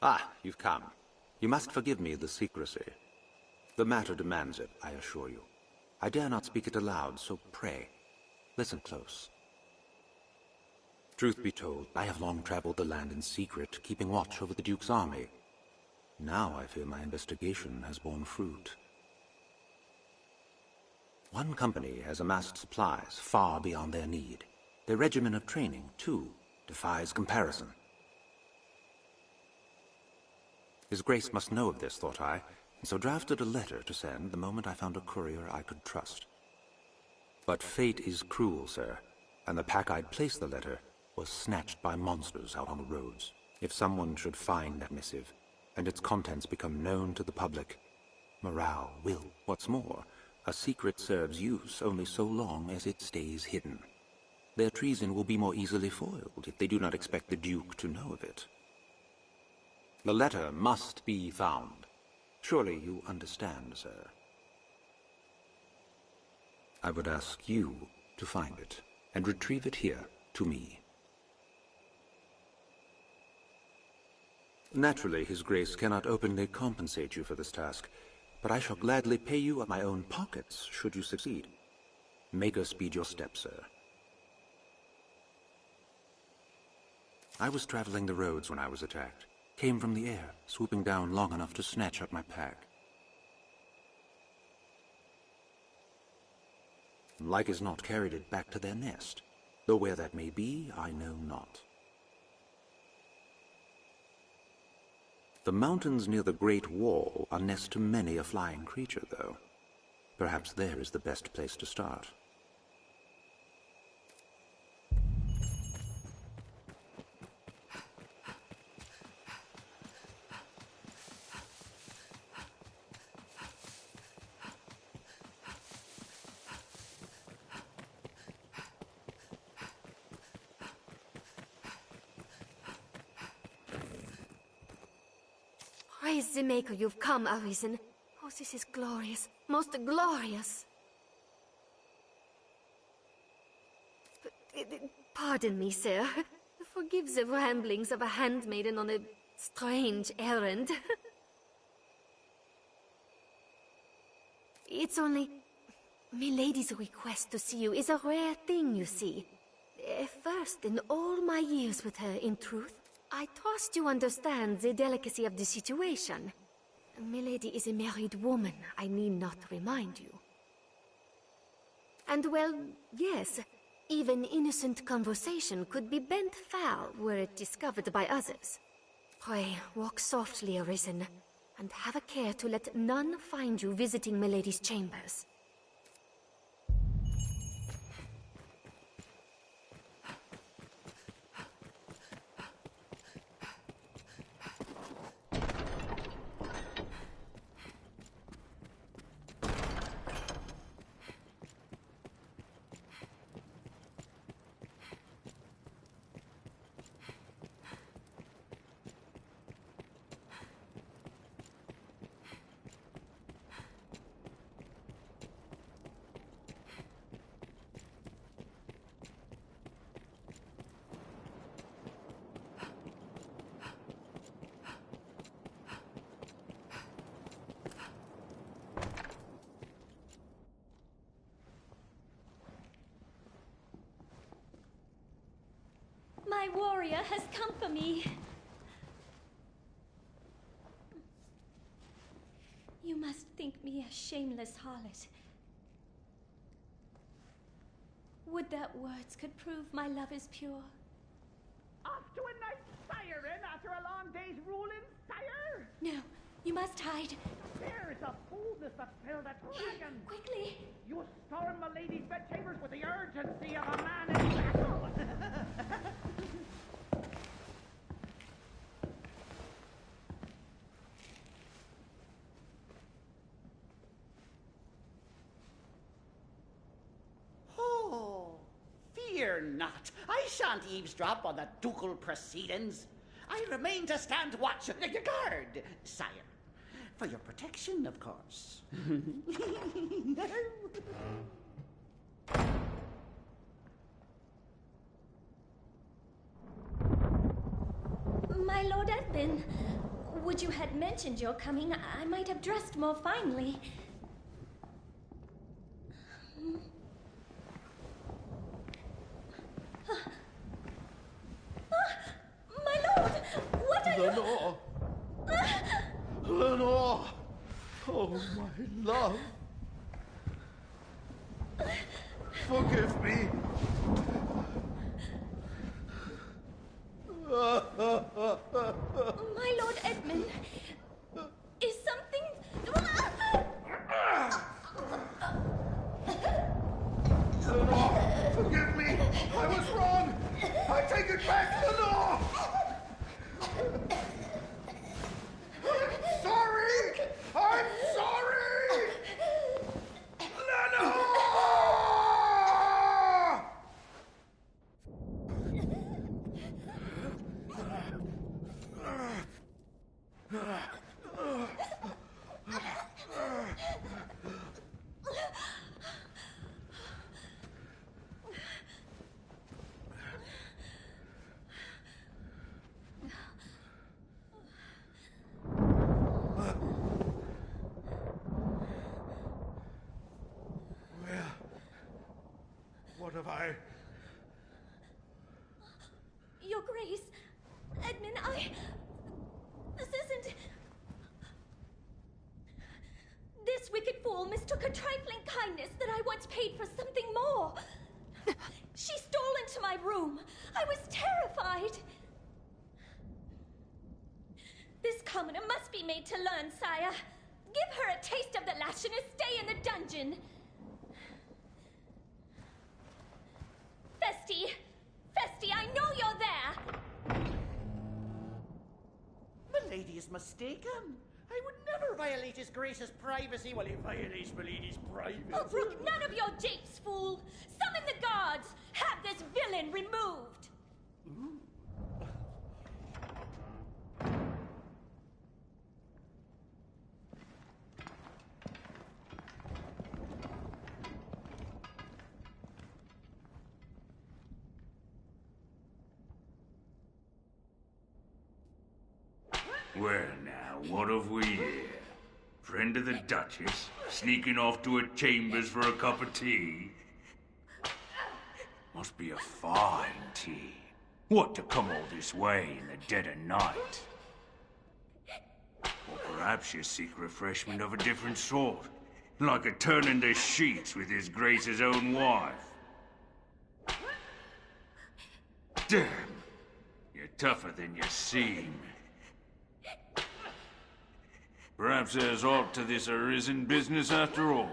Ah, you've come. You must forgive me the secrecy. The matter demands it, I assure you. I dare not speak it aloud, so pray, listen close. Truth be told, I have long traveled the land in secret, keeping watch over the Duke's army. Now I fear my investigation has borne fruit. One company has amassed supplies far beyond their need. Their regimen of training, too, defies comparison. His Grace must know of this, thought I, and so drafted a letter to send the moment I found a courier I could trust. But fate is cruel, sir, and the pack I'd placed the letter was snatched by monsters out on the roads. If someone should find that missive, and its contents become known to the public, morale will. What's more, a secret serves use only so long as it stays hidden. Their treason will be more easily foiled if they do not expect the Duke to know of it. The letter must be found. Surely you understand, sir. I would ask you to find it, and retrieve it here, to me. Naturally, His Grace cannot openly compensate you for this task, but I shall gladly pay you of my own pockets, should you succeed. Make us speed your steps, sir. I was traveling the roads when I was attacked. Came from the air, swooping down long enough to snatch up my pack. Like as not carried it back to their nest, though where that may be, I know not. The mountains near the Great Wall are nest to many a flying creature, though. Perhaps there is the best place to start. Praise the Maker, you've come, Arisen. Oh, this is glorious, most glorious. Pardon me, sir. Forgive the ramblings of a handmaiden on a strange errand. It's only... Milady's request to see you is a rare thing, you see. First in all my years with her, in truth. I trust you understand the delicacy of the situation. Milady is a married woman, I need not remind you. And well, yes, even innocent conversation could be bent foul were it discovered by others. Pray, walk softly, Arisen, and have a care to let none find you visiting Milady's chambers. My warrior has come for me. You must think me a shameless harlot. Would that words could prove my love is pure. Off to a night siren after a long day's ruling, sire? No, you must hide. There's a boldness that filled a dragon. Quickly! You storm my lady's bedchambers with the urgency of a man in battle. Fear not. I shan't eavesdrop on the ducal proceedings. I remain to stand watch, guard, sire. For your protection, of course. My Lord Edwin, Would you had mentioned your coming, I might have dressed more finely. My lord! What are Lenore! Lenore! Oh, my love! Forgive me! My Lord Edmund, is something... Lenore, forgive me! I was wrong! I take it back, Lenore! I'm sorry! I'm sorry! Lenore! What have I... Your Grace, Edmund, This isn't... This wicked fool mistook a trifling kindness that I once paid for something more. She stole into my room. I was terrified. This commoner must be made to learn, sire. Give her a taste of the lash and a stay in the dungeon. Festi, I know you're there! Milady is mistaken. I would never violate His Grace's privacy while he violates Milady's privacy. Oh, brook none of your japes, fool! Summon the guards! Have this villain removed! Well now, what have we here? Friend of the Duchess, sneaking off to her chambers for a cup of tea? Must be a fine tea. What to come all this way in the dead of night? Or perhaps you seek refreshment of a different sort, like a turn in the sheets with His Grace's own wife. Damn, you're tougher than you seem. Perhaps there's aught to this arisen business after all.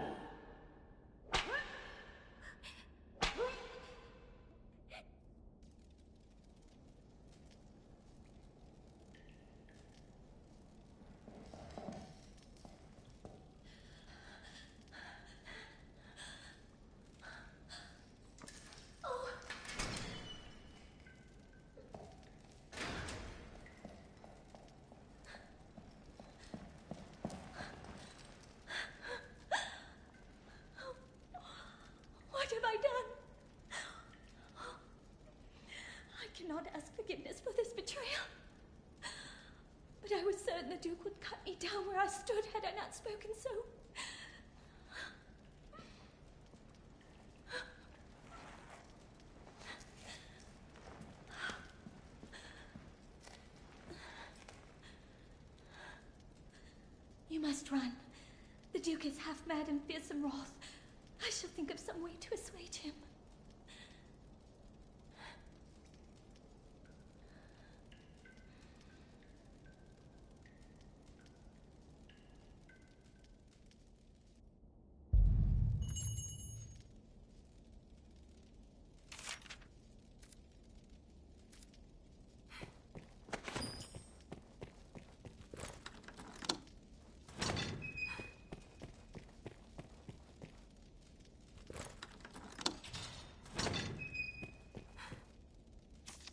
What have I done? I cannot ask forgiveness for this betrayal. But I was certain the Duke would cut me down where I stood had I not spoken so. You must run. The Duke is half mad and fearsome wrath. I shall think of some way to assuage him.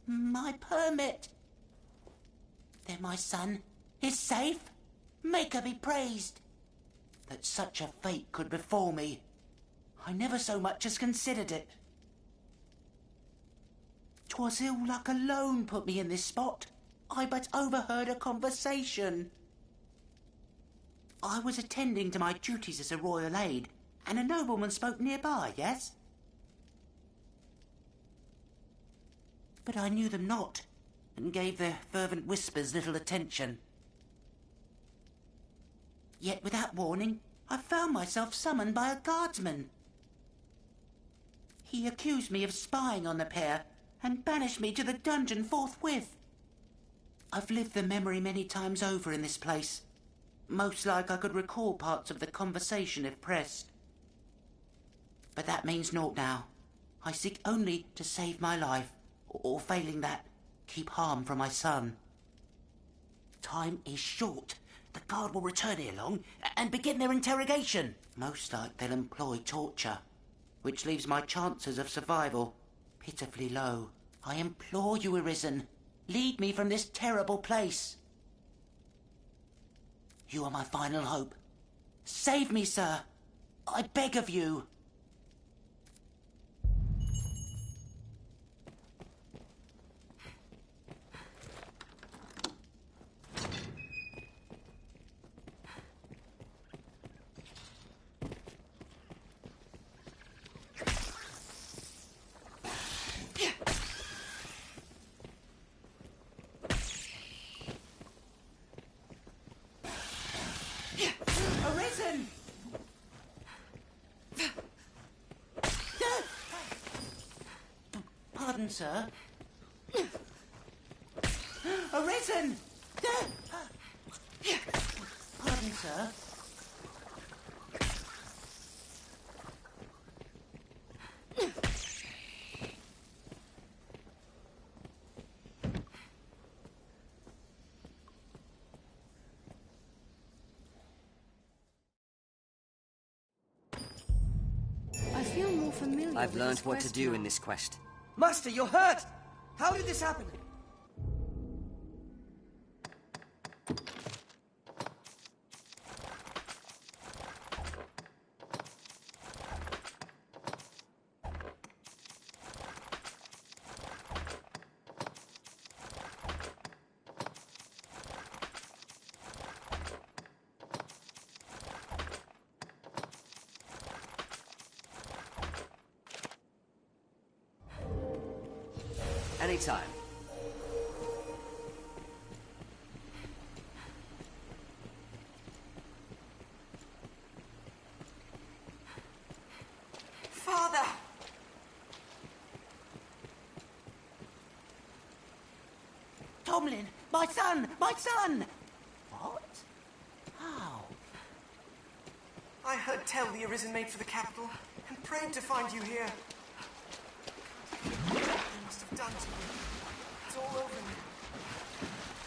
My permit. There, my son, is safe. Maker be praised. That such a fate could befall me, I never so much as considered it. 'Twas ill luck alone put me in this spot. I but overheard a conversation. I was attending to my duties as a royal aide, and a nobleman spoke nearby, yes? But I knew them not, and gave their fervent whispers little attention. Yet without warning, I found myself summoned by a guardsman. He accused me of spying on the pair, and banished me to the dungeon forthwith. I've lived the memory many times over in this place. Most like I could recall parts of the conversation if pressed. But that means naught now. I seek only to save my life, or failing that, keep harm from my son. Time is short. The guard will return ere long and begin their interrogation. Most like they'll employ torture, which leaves my chances of survival pitifully low. I implore you, Arisen, lead me from this terrible place. You are my final hope. Save me, sir. I beg of you. Arisen! Pardon, sir. Arisen! Pardon, sir. I feel more familiar. I've with learned this what to quest do now. in this quest. Master, you're hurt! How did this happen? Anytime. Father! Tomlin, my son! My son! What? How? I heard tell the Arisen made for the capital, and prayed to find you here. What they must have done to me. It's all over now.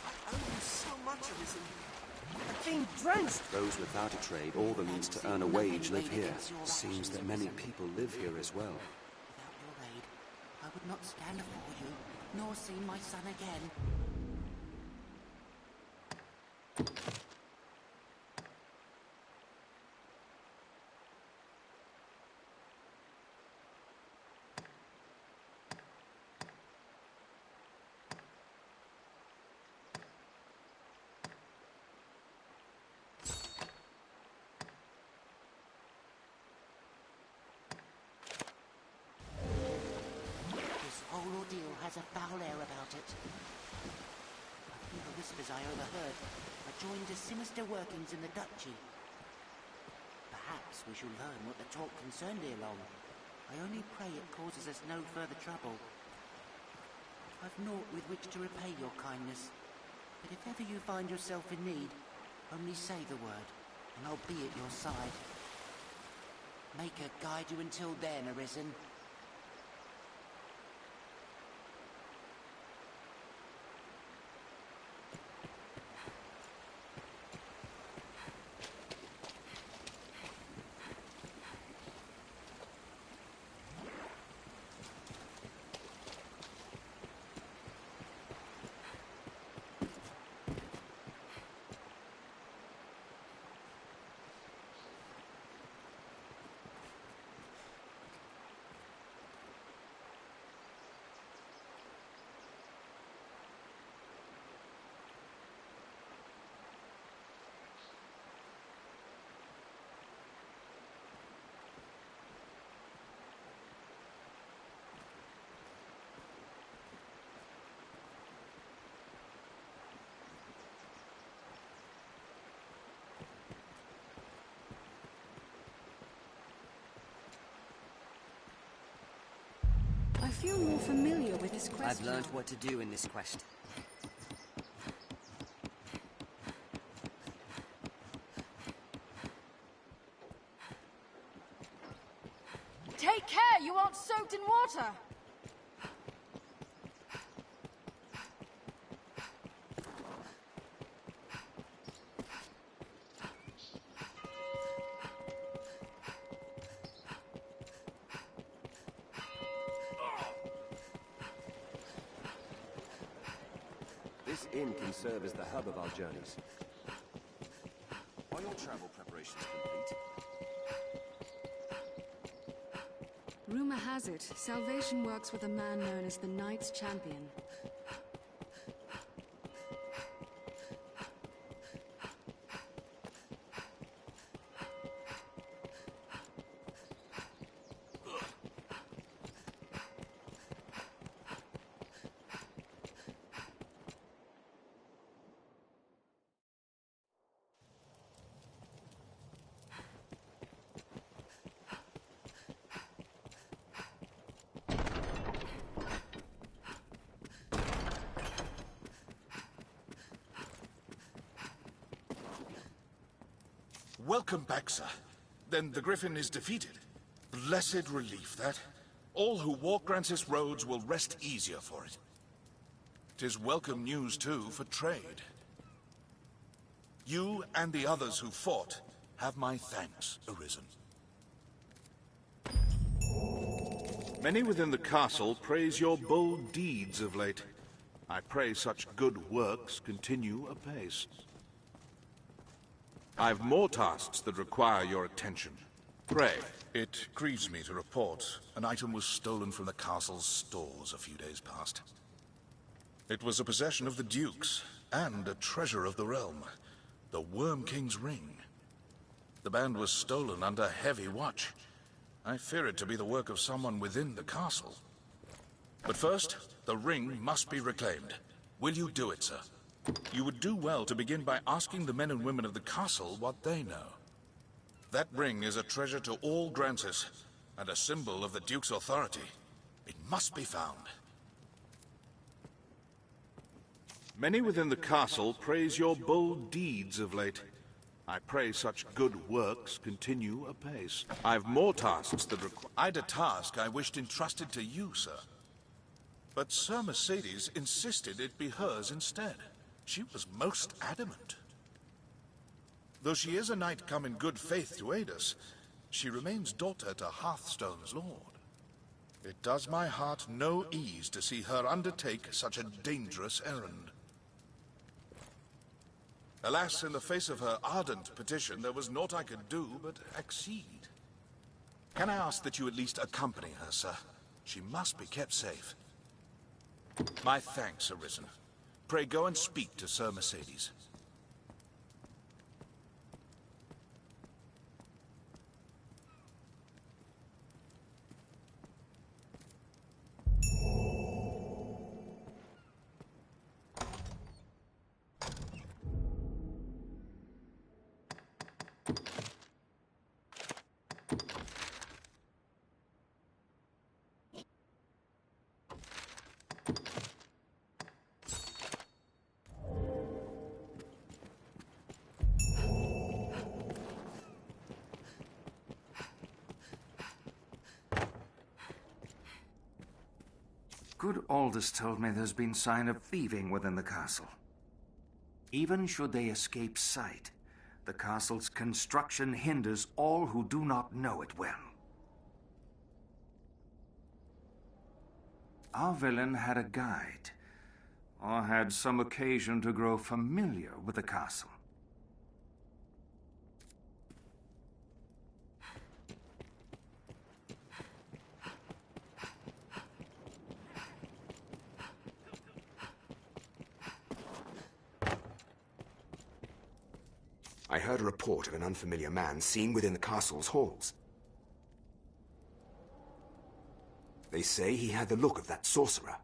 I owe you so much, Arisen. I've been drenched. Those without a trade or the means to earn a wage live here. Seems that many people live here as well. Without your aid, I would not stand before you, nor see my son again. This whole ordeal has a foul air about it. Through the whispers I overheard, I joined the sinister workings in the duchy. Perhaps we shall learn what the talk concerned ere long. I only pray it causes us no further trouble. I've naught with which to repay your kindness, but if ever you find yourself in need, only say the word, and I'll be at your side. Maker guide you until then, Arisen. feel more familiar with this quest. I've learned what to do in this quest. Take care, you aren't soaked in water! This inn can serve as the hub of our journeys. Are your travel preparations complete? Rumor has it, Salvation works with a man known as the Knight's Champion. Welcome back, sir. Then the Griffin is defeated. Blessed relief, that. All who walk Grancis roads will rest easier for it. 'Tis welcome news, too, for trade. You and the others who fought have my thanks, Arisen. Many within the castle praise your bold deeds of late. I pray such good works continue apace. I've more tasks that require your attention. Pray. It grieves me to report an item was stolen from the castle's stores a few days past. It was a possession of the Duke's, and a treasure of the realm, the Worm King's ring. The band was stolen under heavy watch. I fear it to be the work of someone within the castle. But first, the ring must be reclaimed. Will you do it, sir? You would do well to begin by asking the men and women of the castle what they know. That ring is a treasure to all Grancis, and a symbol of the Duke's authority. It must be found. Many within the castle praise your bold deeds of late. I pray such good works continue apace. I've more tasks that require... I'd a task I wished entrusted to you, sir. But Sir Mercedes insisted it be hers instead. She was most adamant. Though she is a knight come in good faith to aid us, she remains daughter to Hearthstone's lord. It does my heart no ease to see her undertake such a dangerous errand. Alas, in the face of her ardent petition, there was naught I could do but accede. Can I ask that you at least accompany her, sir? She must be kept safe. My thanks, Arisen. Pray go and speak to Sir Mercedes. Good Aldous told me there's been sign of thieving within the castle. Even should they escape sight, the castle's construction hinders all who do not know it well. Our villain had a guide, or had some occasion to grow familiar with the castle. I heard a report of an unfamiliar man seen within the castle's halls. They say he had the look of that sorcerer.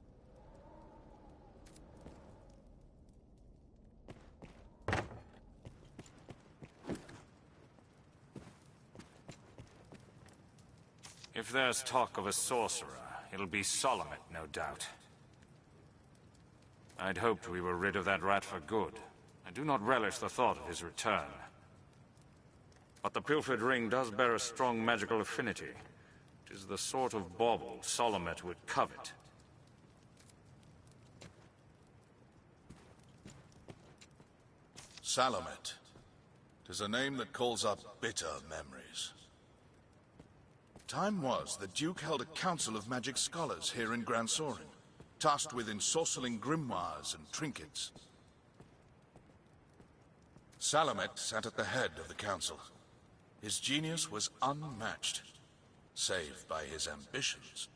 If there's talk of a sorcerer, it'll be Solomet, no doubt. I'd hoped we were rid of that rat for good. I do not relish the thought of his return. But the pilfered ring does bear a strong magical affinity. It is the sort of bauble Solomet would covet. Salomet. 'Tis a name that calls up bitter memories. Time was the Duke held a council of magic scholars here in Gran Soren, tasked with ensorceling grimoires and trinkets. Salomet sat at the head of the council. His genius was unmatched, save by his ambitions.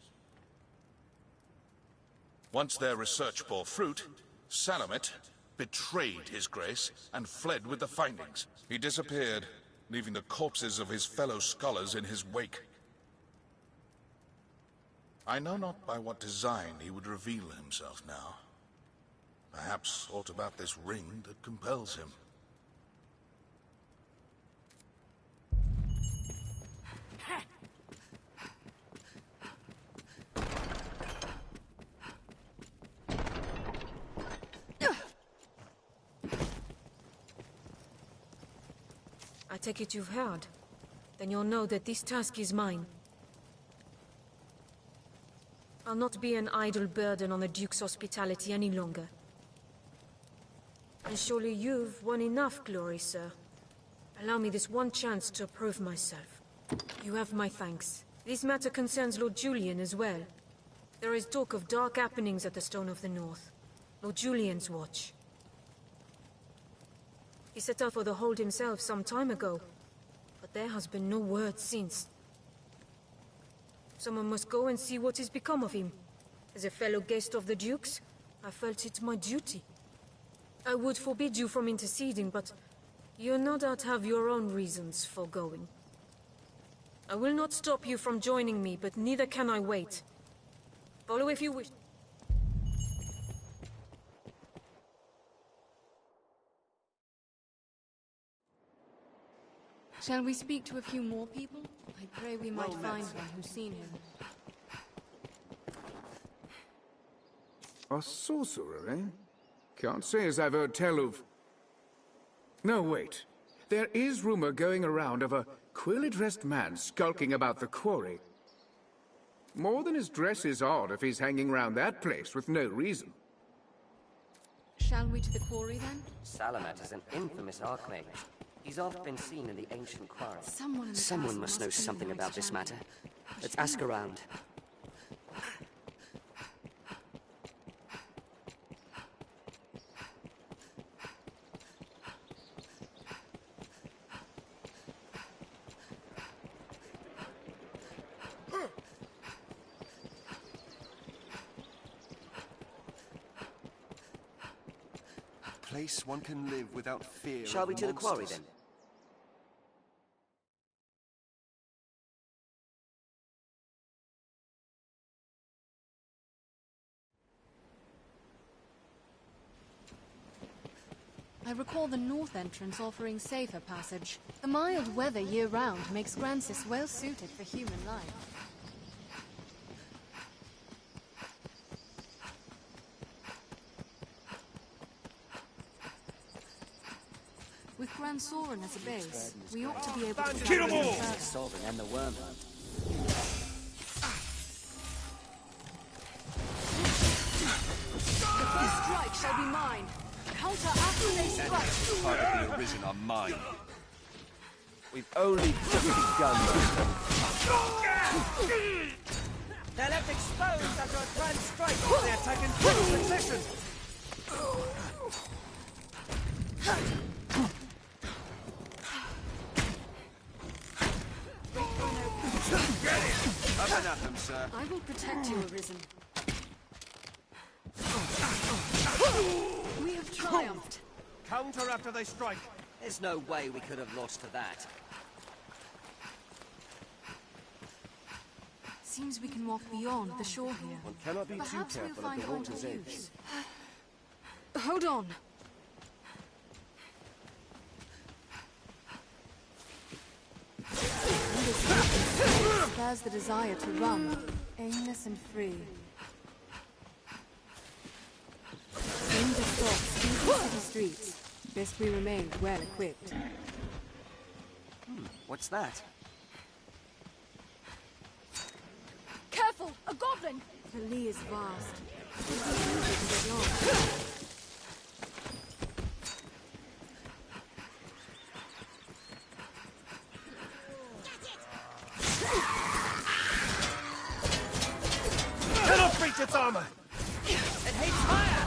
Once their research bore fruit, Salomet betrayed his grace and fled with the findings. He disappeared, leaving the corpses of his fellow scholars in his wake. I know not by what design he would reveal himself now. Perhaps aught about this ring that compels him. I take it you've heard. Then you'll know that this task is mine. I'll not be an idle burden on the Duke's hospitality any longer. And surely you've won enough glory, sir. Allow me this one chance to prove myself. You have my thanks. This matter concerns Lord Julian as well. There is talk of dark happenings at the Stone of the North. Lord Julian's watch. He set out for the hold himself some time ago, but there has been no word since. Someone must go and see what has become of him. As a fellow guest of the Duke's, I felt it my duty. I would forbid you from interceding, but you no doubt have your own reasons for going. I will not stop you from joining me, but neither can I wait. Follow if you wish. Shall we speak to a few more people? I pray we might find one who's seen him. A sorcerer, eh? Can't say as I've heard tell of... No, wait. There is rumor going around of a queerly-dressed man skulking about the quarry. More than his dress is odd if he's hanging round that place with no reason. Shall we to the quarry, then? Salamat is an infamous archmage. He's oft been seen in the ancient quarry. Someone must know something about this matter. Let's ask around. A place one can live without fear. Shall we to the quarry, then? I recall the north entrance offering safer passage. The mild weather year-round makes Grancis well suited for human life. With Gran Soren as a base, we ought to be able to kill them all! The Sovereign and the Wormhunt. The first strike shall be mine. Counter after they strike. Part of the Arisen are mine. We've only just begun. They're left exposed after a grand strike. They attack in quick succession. Up and at them, sir. I will protect you, Arisen. We have triumphed. Counter after they strike. There's no way we could have lost to that. Seems we can walk beyond the shore here. One cannot be Perhaps too we'll careful at find the a way water's to edge. use. Hold on. bears the desire to run, aimless and free. Dangerous dogs speed the city streets. Best we remain well equipped. What's that? Careful! A goblin! The Lee is vast. It would be easy to get lost. Cannot breach its armor! It hates fire!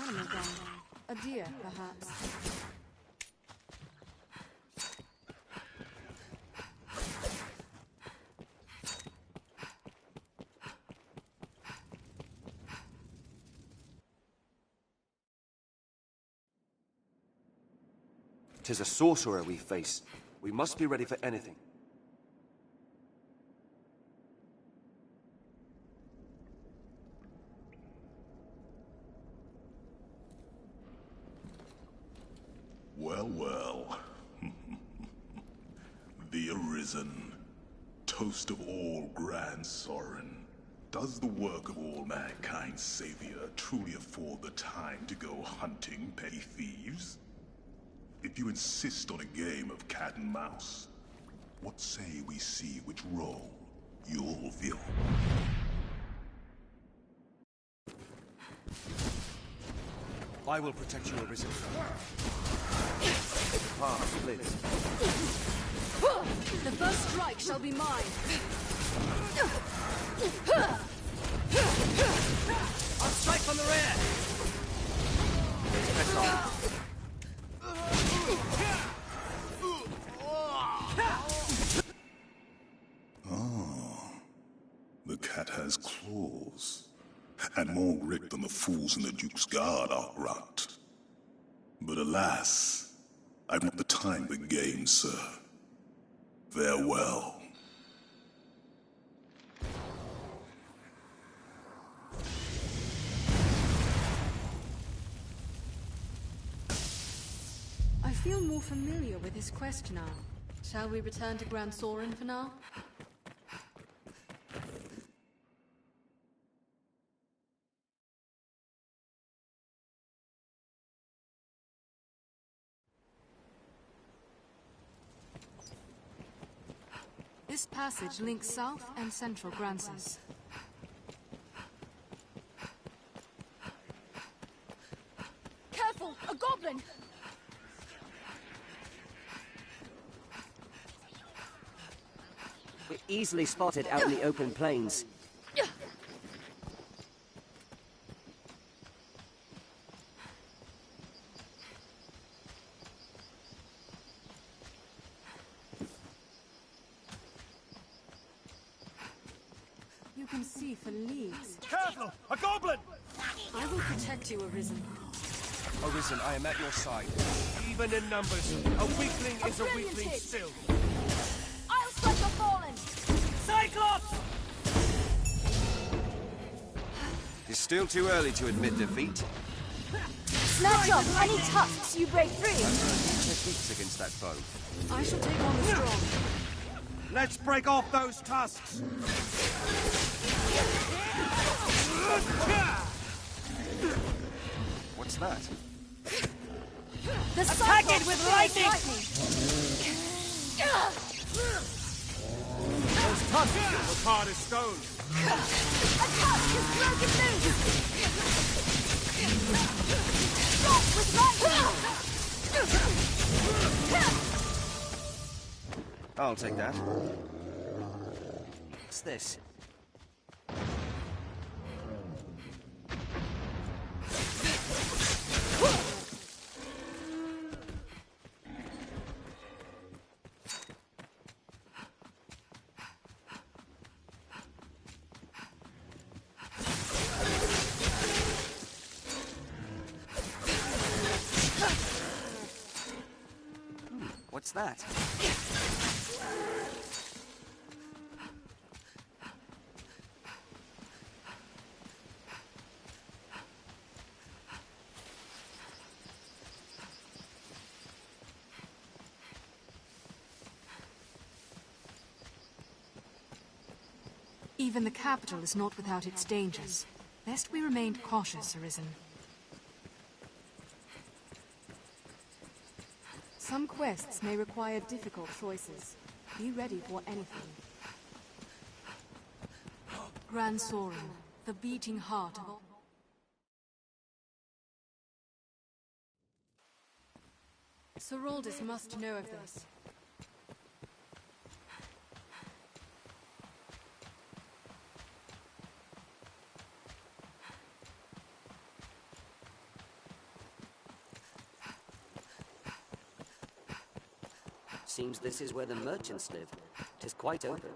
Animal gun. A deer, perhaps. Tis a sorcerer we face. We must be ready for anything. Well, well. The Arisen. Toast of all Grand Sorin. Does the work of all mankind's savior truly afford the time to go hunting petty thieves? If you insist on a game of cat and mouse, what say we see which role you'll fill? I will protect you, Arisen. Path splits. The first strike shall be mine. I'll strike from the rear! Press on. Ah, the cat has claws, and more grit than the fools in the Duke's Guard are grant. But alas, I've not the time for games, sir. Farewell. I feel more familiar with his quest now. Shall we return to Grand Sorin for now? This passage links South and Central Grancis. Careful! A goblin! We're easily spotted out in the open plains. You can see for leagues. Careful! A goblin! I will protect you, Arisen. Arisen, I am at your side. Even in numbers, a weakling is a weakling still. I'll strike the fallen! Cyclops! It's still too early to admit defeat. Snatch up any tusks you break free! Techniques against that foe. I shall take on the strong. Let's break off those tusks! What's that? The Attack it with lightning! Those tusks were hard as stone. A tusk is broken loose! Drop with lightning! I'll take that. What's this? What's that? Even the capital is not without its dangers. Best we remain cautious, Arisen. Some quests may require difficult choices. Be ready for anything. Grand Sorin, the beating heart of all... Soroldis must know of this. Seems this is where the merchants live. 'Tis quite open.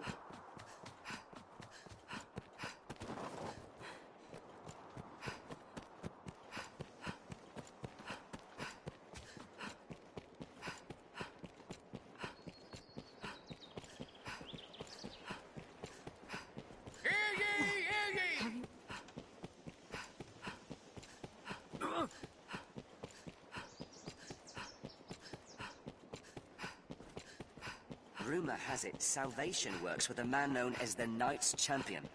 Rumor has it Salvation works with a man known as the Knights Champion.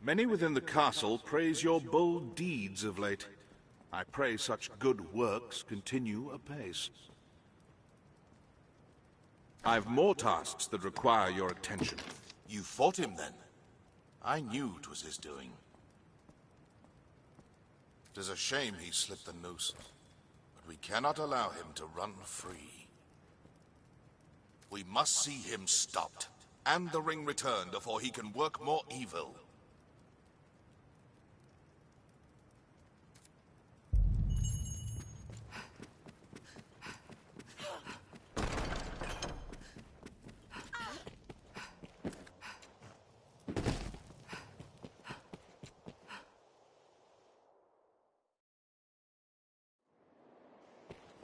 Many within the castle praise your bold deeds of late. I pray such good works continue apace. I've more tasks that require your attention. You fought him then? I knew 'twas his doing. 'Tis a shame he slipped the noose, but we cannot allow him to run free. We must see him stopped, and the ring returned before he can work more evil.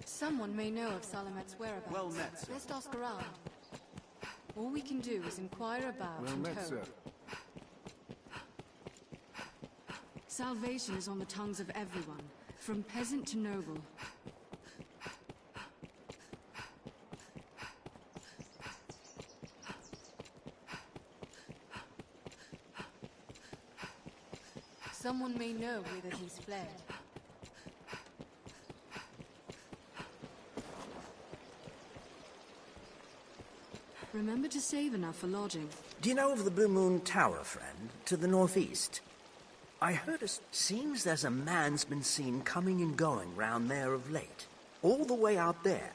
Someone may know of Salamet's whereabouts. Well met, sir. Let's ask around. All we can do is inquire about Well and met, hope. sir. Salvation is on the tongues of everyone, from peasant to noble. Someone may know whither he's fled. Remember to save enough for lodging. Do you know of the Blue Moon Tower, friend? To the northeast? I heard it seems there's a man's been seen coming and going round there of late. All the way out there.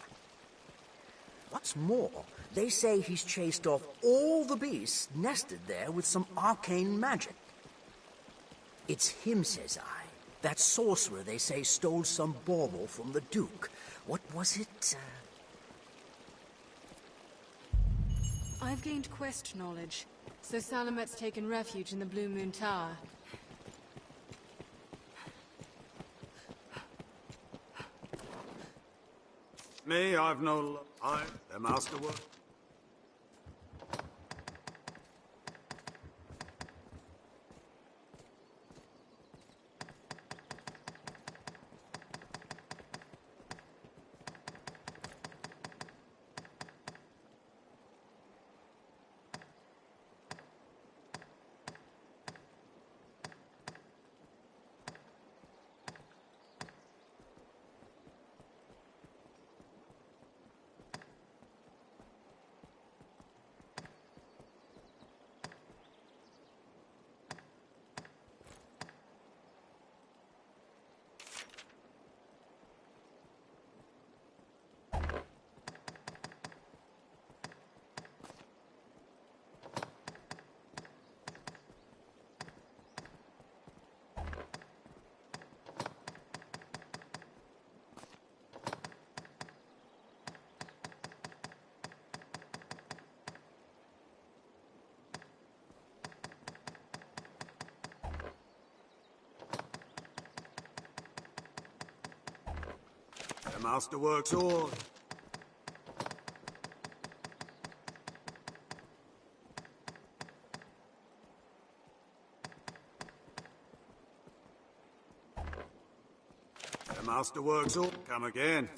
What's more, they say he's chased off all the beasts nested there with some arcane magic. It's him, says I. That sorcerer, they say, stole some bauble from the Duke. What was it? I've gained quest knowledge, so Salamet's taken refuge in the Blue Moon Tower. Me, I've no... the masterwork. masterworks all. The masterworks all. Come again.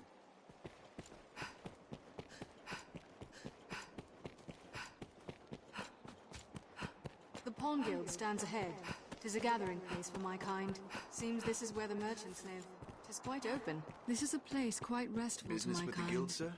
The Pawn Guild stands ahead. 'Tis a gathering place for my kind. Seems this is where the merchants live. 'Tis quite open. This is a place quite restful Business to my with kind. the guild, sir?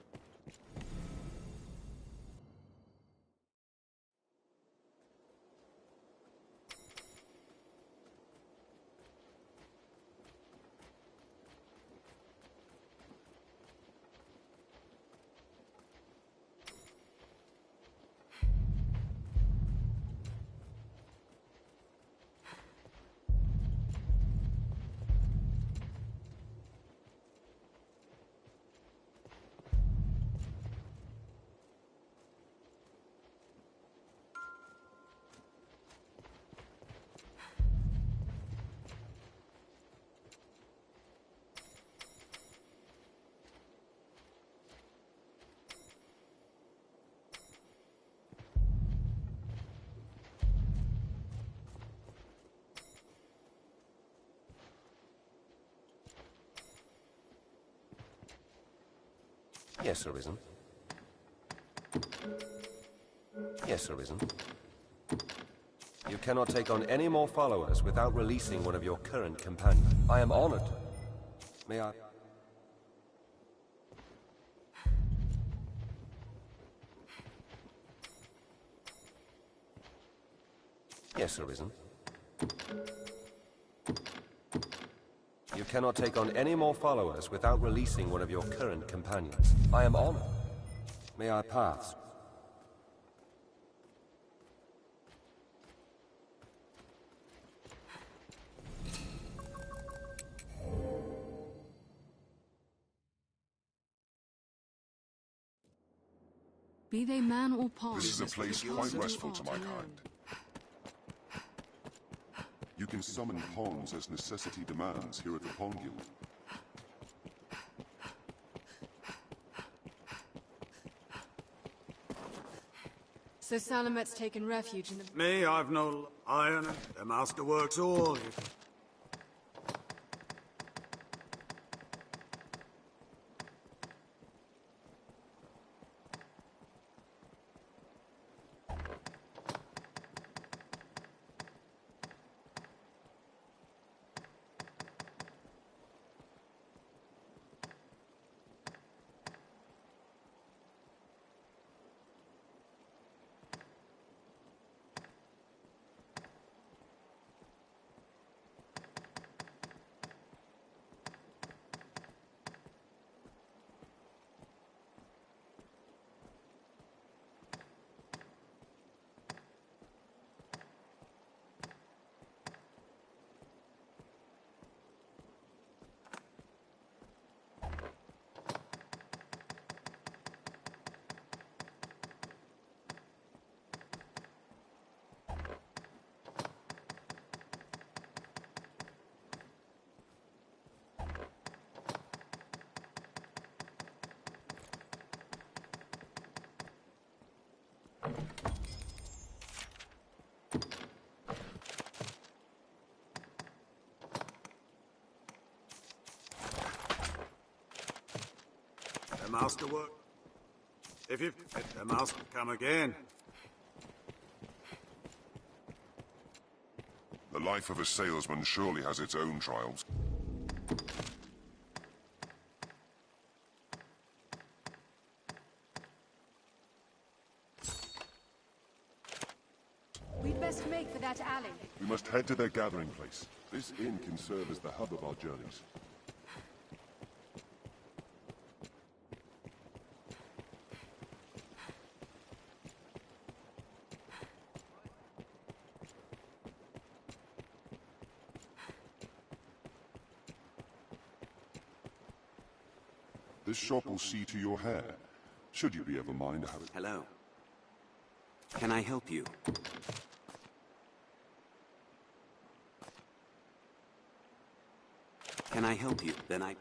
Yes, Arisen. Yes, Arisen. You cannot take on any more followers without releasing one of your current companions. I am honored. May I... Yes, Arisen. You cannot take on any more followers without releasing one of your current companions. I am honored. May I pass? Be they man or pawn. This is a place quite restful to my kind. You can summon pawns as necessity demands here at the Pawn Guild. So Salamet's taken refuge in the... Me, I've no iron. The masterworks all. The masterwork. If you... The master come again. The life of a salesman surely has its own trials. We'd best make for that alley. We must head to their gathering place. This inn can serve as the hub of our journeys. This shop will see to your hair, should you be ever mind how it... Hello. Can I help you? Can I help you? Then I...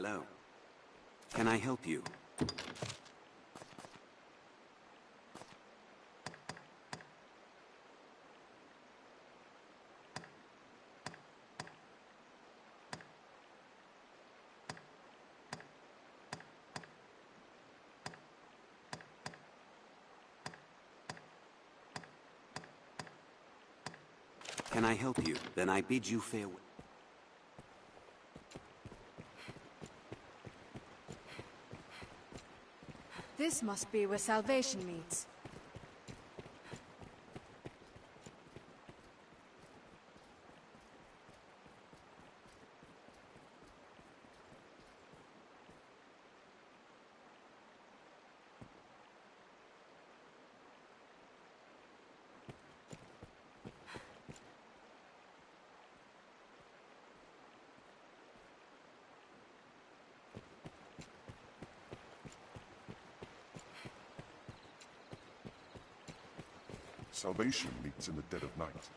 Hello. Can I help you? Can I help you? Then I bid you farewell. This must be where salvation meets. Salvation meets in the dead of night.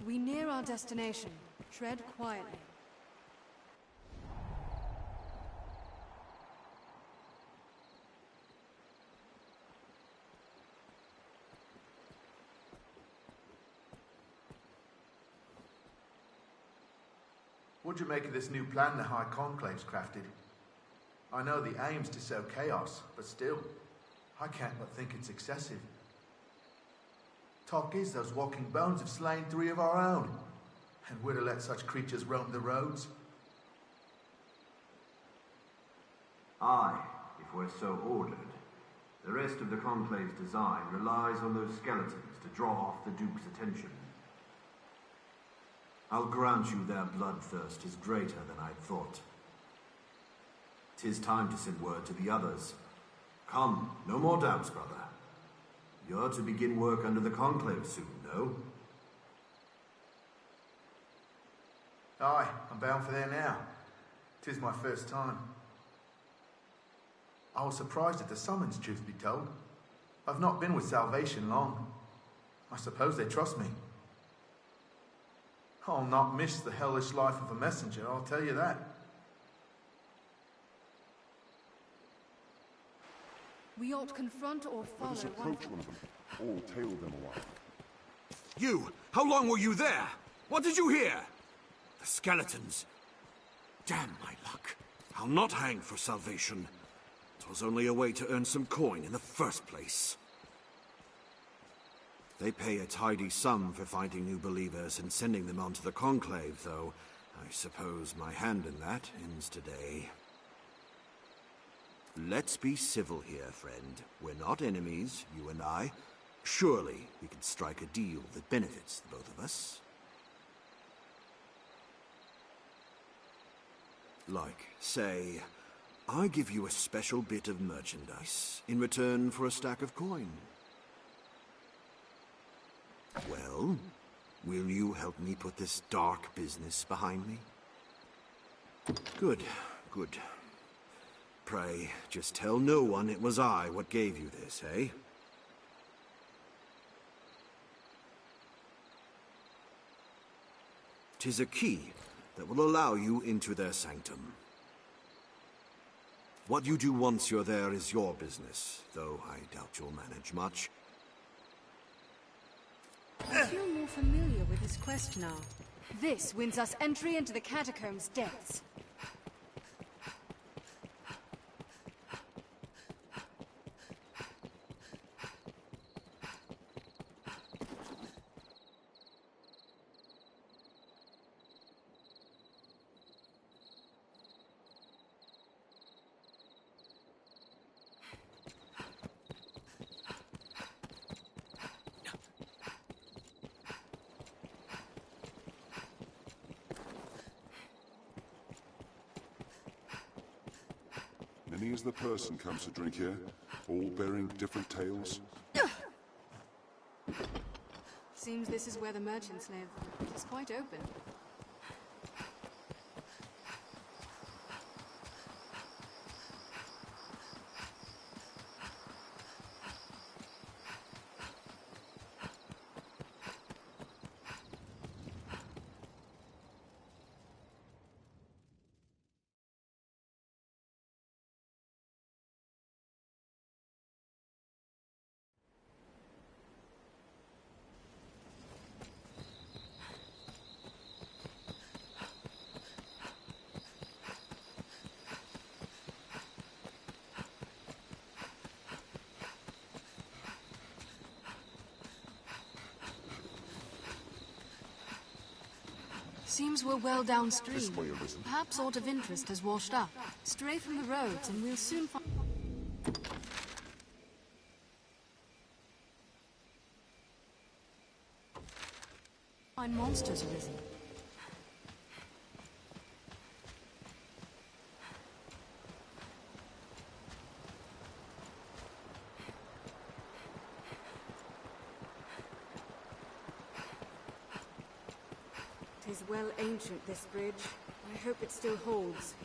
We near our destination. Tread quietly. What'd you make of this new plan the High Conclave's crafted? I know the aim's to sow chaos, but still, I can't but think it's excessive. Talk is those walking bones have slain 3 of our own, and we're to let such creatures roam the roads. Aye, if we're so ordered. The rest of the Conclave's design relies on those skeletons to draw off the Duke's attention. I'll grant you their bloodthirst is greater than I'd thought. 'Tis time to send word to the others. Come, no more doubts, brother. You're to begin work under the Conclave soon, no? Aye, I'm bound for there now. 'Tis my first time. I was surprised at the summons, truth be told. I've not been with Salvation long. I suppose they trust me. I'll not miss the hellish life of a messenger, I'll tell you that. We ought confront or follow Let us approach one of them, or tail them a while. You! How long were you there? What did you hear? The skeletons. Damn my luck. I'll not hang for Salvation. 'Twas only a way to earn some coin in the first place. They pay a tidy sum for finding new believers and sending them on to the Conclave, though I suppose my hand in that ends today. Let's be civil here, friend. We're not enemies, you and I. Surely we can strike a deal that benefits the both of us. Like, say, I give you a special bit of merchandise in return for a stack of coin. Well, will you help me put this dark business behind me? Good, good. Pray, just tell no one it was I what gave you this, eh? 'Tis a key that will allow you into their sanctum. What you do once you're there is your business, though I doubt you'll manage much. I feel more familiar with this quest now. This wins us entry into the catacombs' depths. Many as the person comes to drink here, all bearing different tales. Seems this is where the merchants live. It is quite open. Seems we're well downstream. This way, Arisen. Perhaps aught of interest has washed up. Stray from the roads and we'll soon find monsters arisen. Tis well ancient, this bridge. I hope it still holds.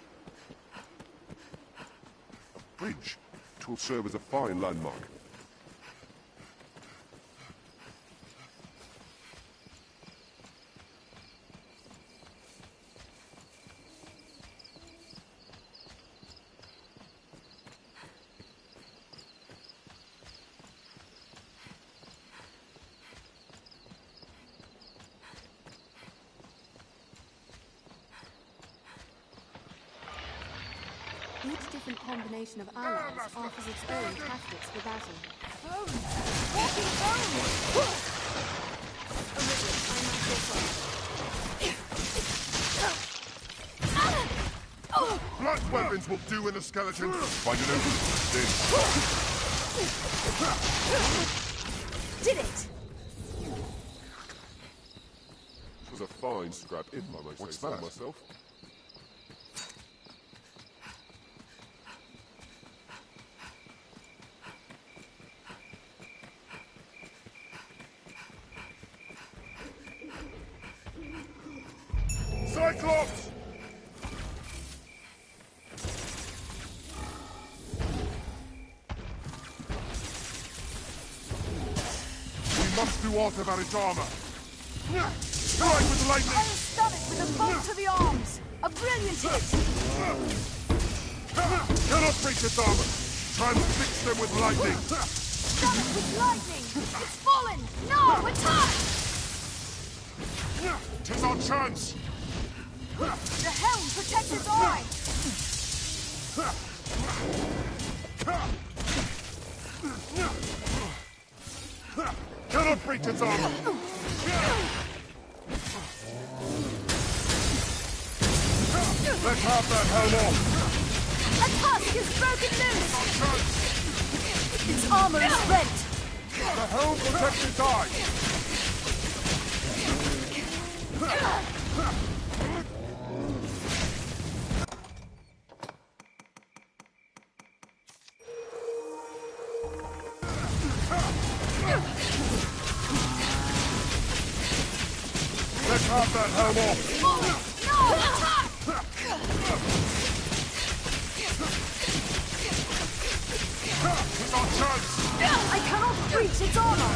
A bridge. It will serve as a fine landmark. different combination of allies offers its own tactics for battle. Blunt weapons will do in the skeleton. Find an opening. Did it! It was a fine scrap, if I may say so myself. Cyclops! We must do aught about its armor. Strike with lightning! I'll stun it with a bolt to the arms! A brilliant hit! Cannot breach its armor! Transfix them with lightning! Stun it with lightning! It's fallen! No! Attack! 'Tis our chance! The helm protects its eye! Cannot breach its armor! Let's have that helm off! A tusk is broken loose! Its armor is rent! The helm protects its eye! Let's have that helm off! No! Attack! It's our chance! I cannot breach its armor!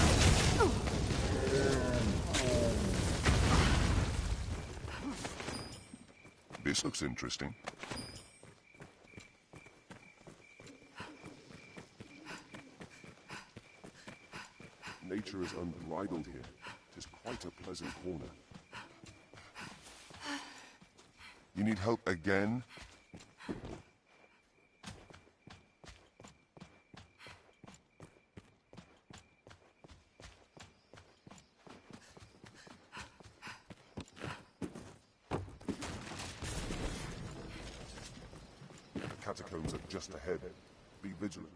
This looks interesting. Nature is unbridled here. It is quite a pleasant corner. You need help again? The catacombs are just ahead. Be vigilant.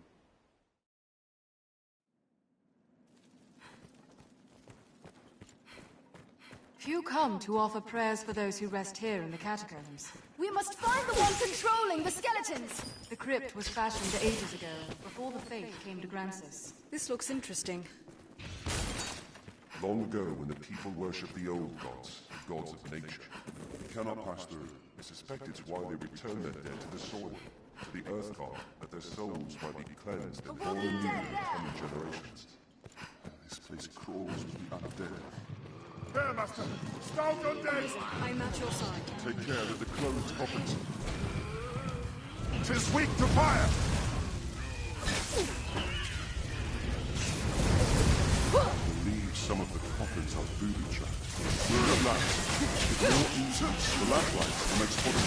Few come to offer prayers for those who rest here in the catacombs. We must find the one controlling the skeletons! The crypt was fashioned ages ago, before the faith came to Grancis. This looks interesting. Long ago, when the people worshipped the old gods, the gods of nature, they cannot pass through. I suspect it's why they return their dead to the soil, to the earth god, that their souls might be cleansed and born anew in the coming generations. This place crawls with the undead. There, Master! Stout undead! I'm at your side. Take care that the closed coffins. 'Tis weak to fire! Some of the coffins are booby-trapped. At last, with more incense, the lamplight will make spotted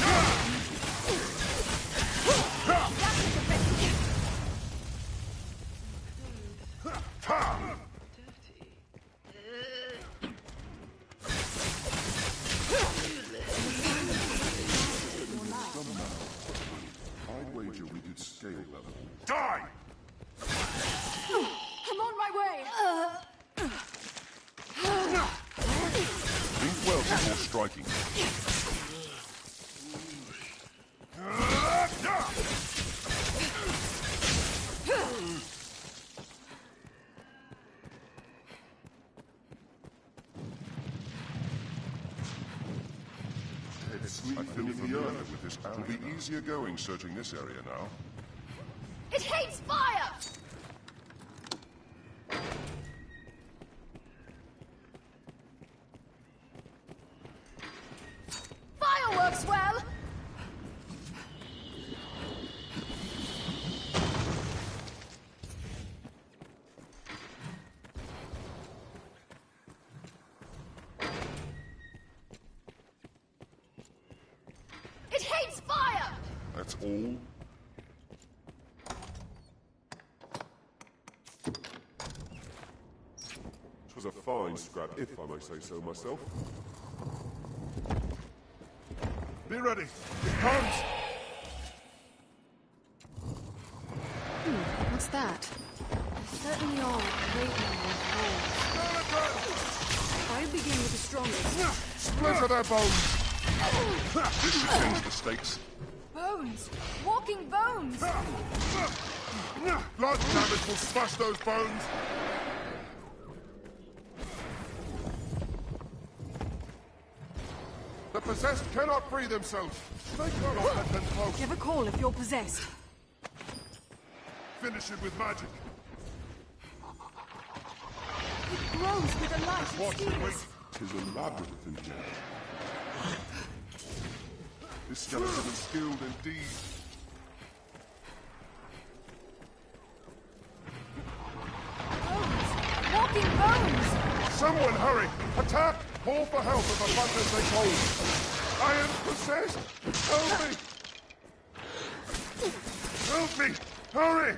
I'd wager we did scale level. Die! I'm on my way! Think well before striking. I feel familiar with this area. It'll be easier going searching this area now. It hates fire! Fireworks well! It hates fire! That's all? was a fine scrap, if I may say so myself. Be ready. It comes! What's that? There certainly are a great number of wolves. I'll begin with the strongest. Splinter their bones! This should change the stakes. Bones! Walking bones! Blood damage will smash those bones! The possessed cannot free themselves! They cannot let them close! Give a call if you're possessed. Finish it with magic! It grows with a light Watch and and wait! steals. 'Tis a labyrinth in here. This skeleton is skilled indeed. Walking bones! Someone hurry! Attack! Call for help if abundance they cold! I am possessed! Help me! Help me! Hurry!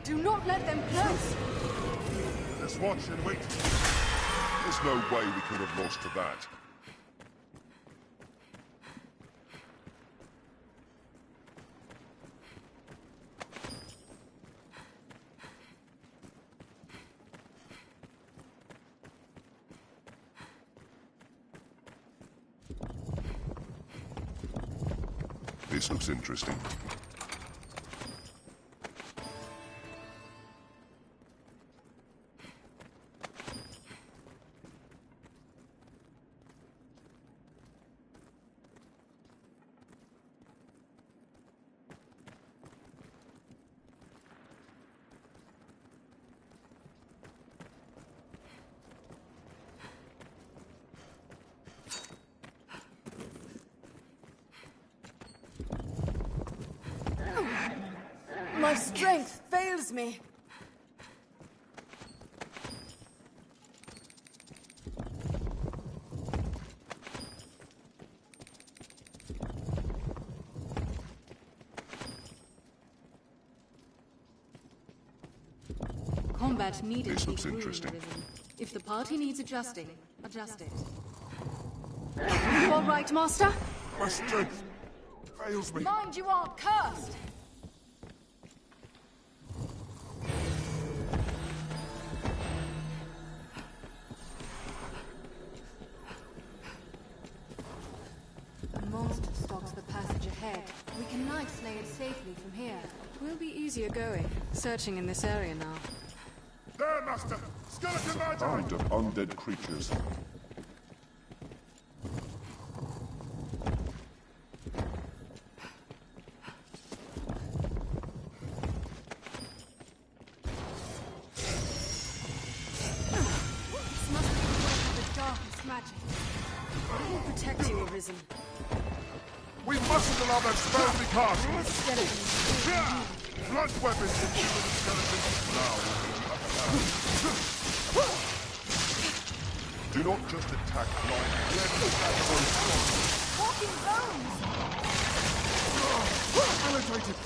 Do not let them close! Let's watch and wait. There's no way we could have lost to that. This looks interesting. My strength fails me. Combat needed This to be looks grueling, interesting. Arisen. If the party needs adjusting, adjust it. You all right, Master? My strength fails me. Mind you are cursed! A monster stalks the passage ahead. We can night slay it safely from here. We'll be easier going, searching in this area now. There, Master! Skeleton magic! Armed of undead creatures. This must be the work of the darkest magic. I will protect you, Arisen. We mustn't allow that spell to be cast! Skeletons. Blunt weapons will kill the skeletons now. Do not just attack blindly. Let me attack those Walking bones! Penetrated!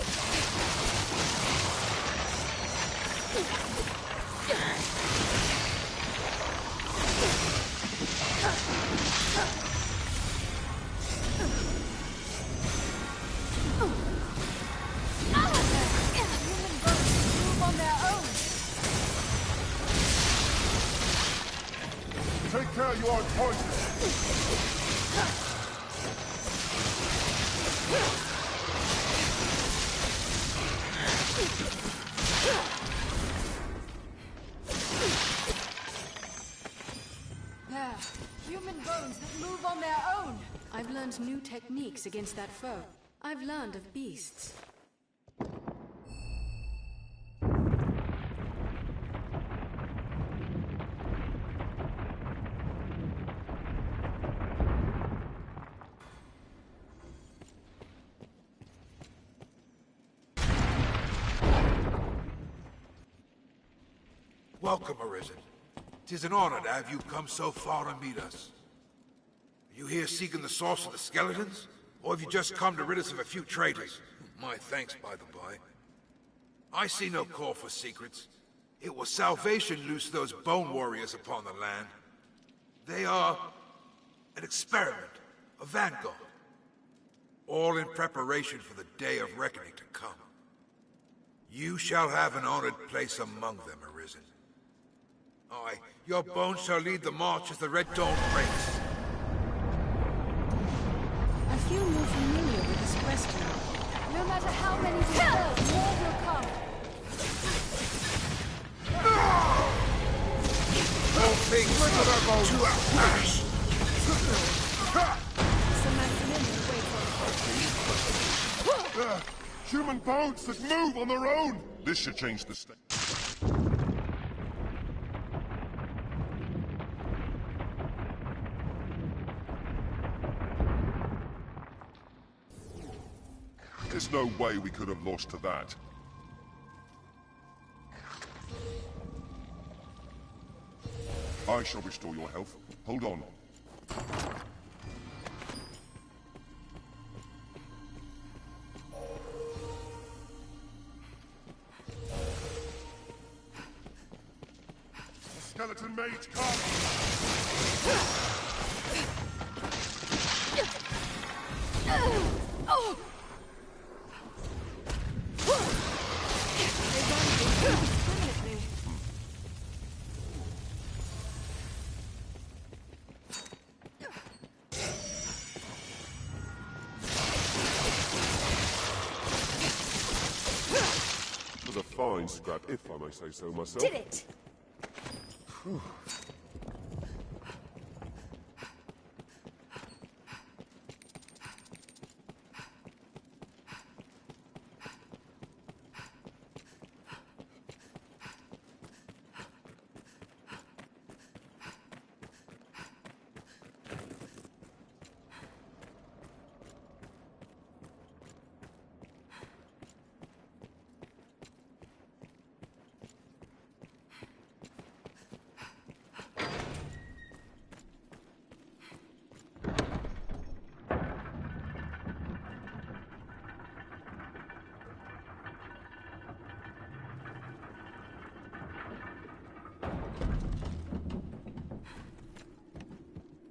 Human bones move on their own. Take care, you aren't poisoned! There. Human bones that move on their own. I've learned new techniques against that foe. I've learned of beasts. Welcome, Arisen. 'Tis an honor to have you come so far to meet us. Are you here seeking the source of the skeletons? Or have you just come to rid us of a few traitors? My thanks, by the by. I see no call for secrets. It was salvation loosed those bone warriors upon the land. They are an experiment, a vanguard. All in preparation for the day of reckoning to come. You shall have an honored place among them, Arisen. Aye, your bones shall lead the march as the Red Dawn breaks. I feel more familiar with this quest now. No matter how many we kill, more will come. All things to ash! Some Maximilian waits on Human boats that move on their own! This should change the state. There's no way we could have lost to that. I shall restore your health. Hold on. Skeleton mage, come! Oh! Was a fine scrap, if I may say so myself. Did it! Whew.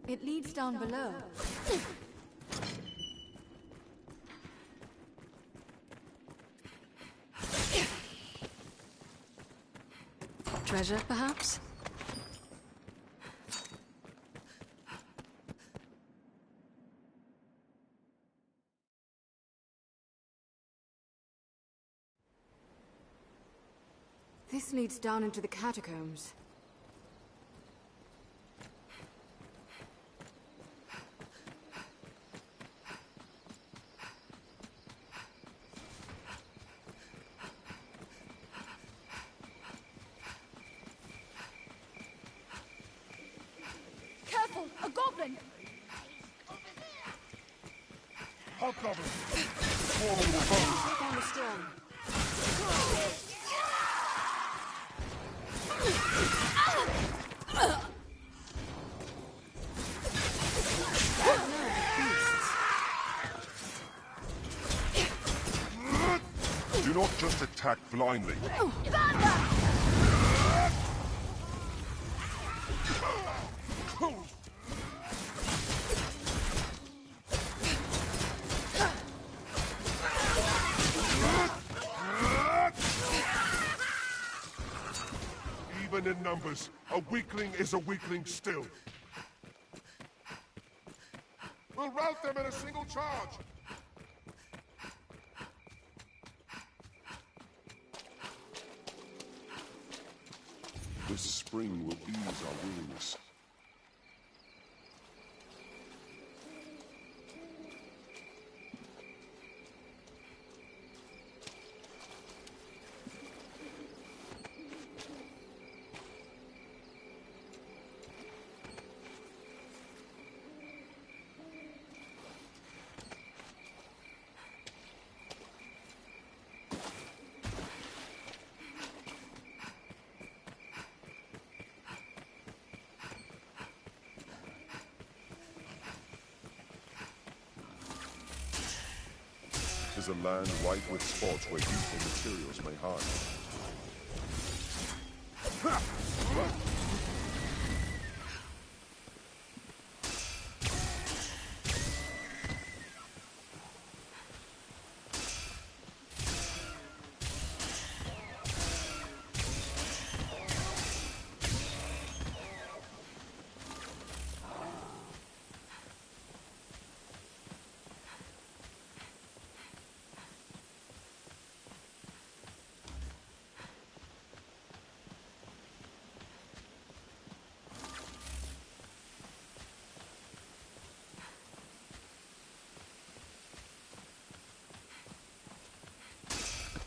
It leads down below. Treasure, perhaps? This leads down into the catacombs. Careful! A goblin! Hobgoblin! Formidable foes! Take on the stone. Do not just attack blindly. Even in numbers, a weakling is a weakling still. We'll rout them in a single charge! This spring will ease our weariness. is a land ripe with spots where useful materials may hide.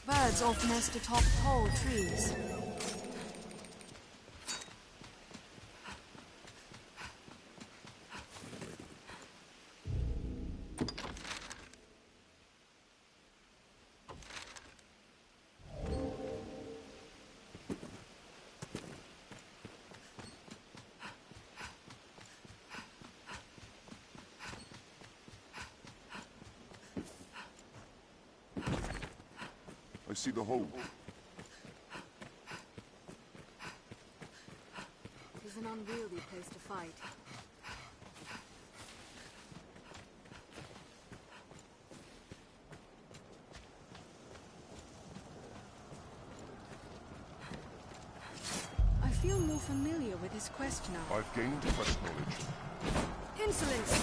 Birds often nest atop tall trees. I see the hole. It is an unwieldy place to fight. I feel more familiar with this quest now. I've gained quest knowledge. Insolence!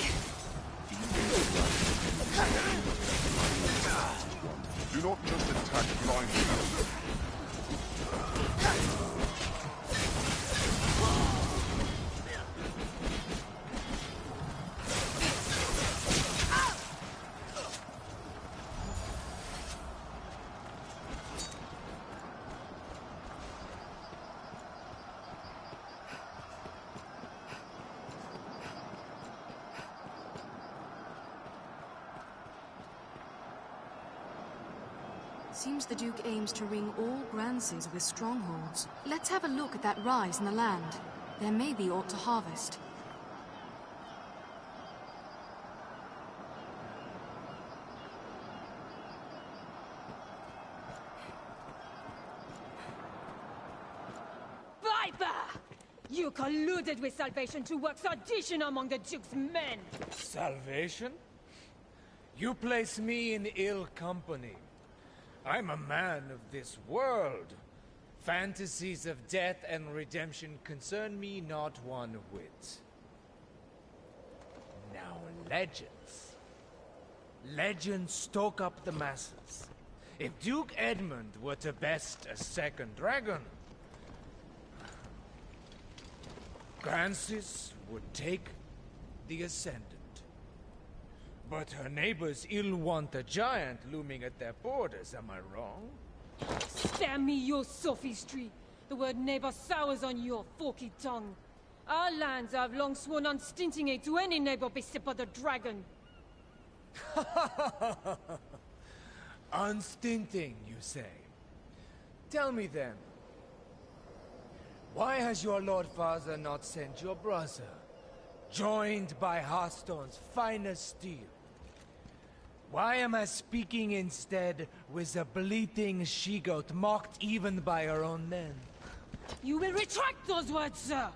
Do not just attack blindly. Seems the Duke aims to ring all Grances with strongholds. Let's have a look at that rise in the land. There may be aught to harvest. Viper! You colluded with Salvation to work sedition among the Duke's men! Salvation? You place me in ill company. I'm a man of this world. Fantasies of death and redemption concern me not one whit. Now legends. Legends stoke up the masses. If Duke Edmund were to best a second dragon, Grancis would take the ascendant. But her neighbors ill want a giant looming at their borders, am I wrong? Spare me your sophistry! The word neighbor sours on your forky tongue. Our lands have long sworn unstinting aid to any neighbor beset by the dragon. Unstinting, you say? Tell me then, why has your Lord Father not sent your brother, joined by Hearthstone's finest steel? Why am I speaking instead with a bleating she-goat mocked even by her own men? You will retract those words, sir!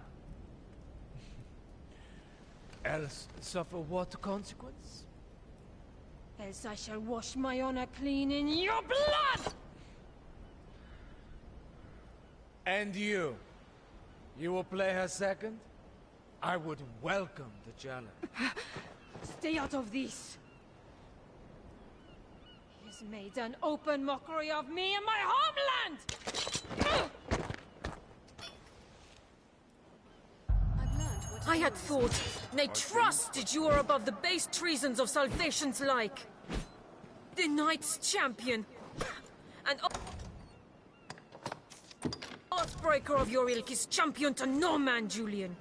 Else suffer what consequence? Else I shall wash my honor clean in your blood! And you? You will play her second? I would welcome the challenge. Stay out of this! He has made an open mockery of me and my homeland! I had thought, nay trusted you were above the base treasons of Salvation's like. The Knight's champion. And Heartbreaker of your ilk is champion to no man, Julian.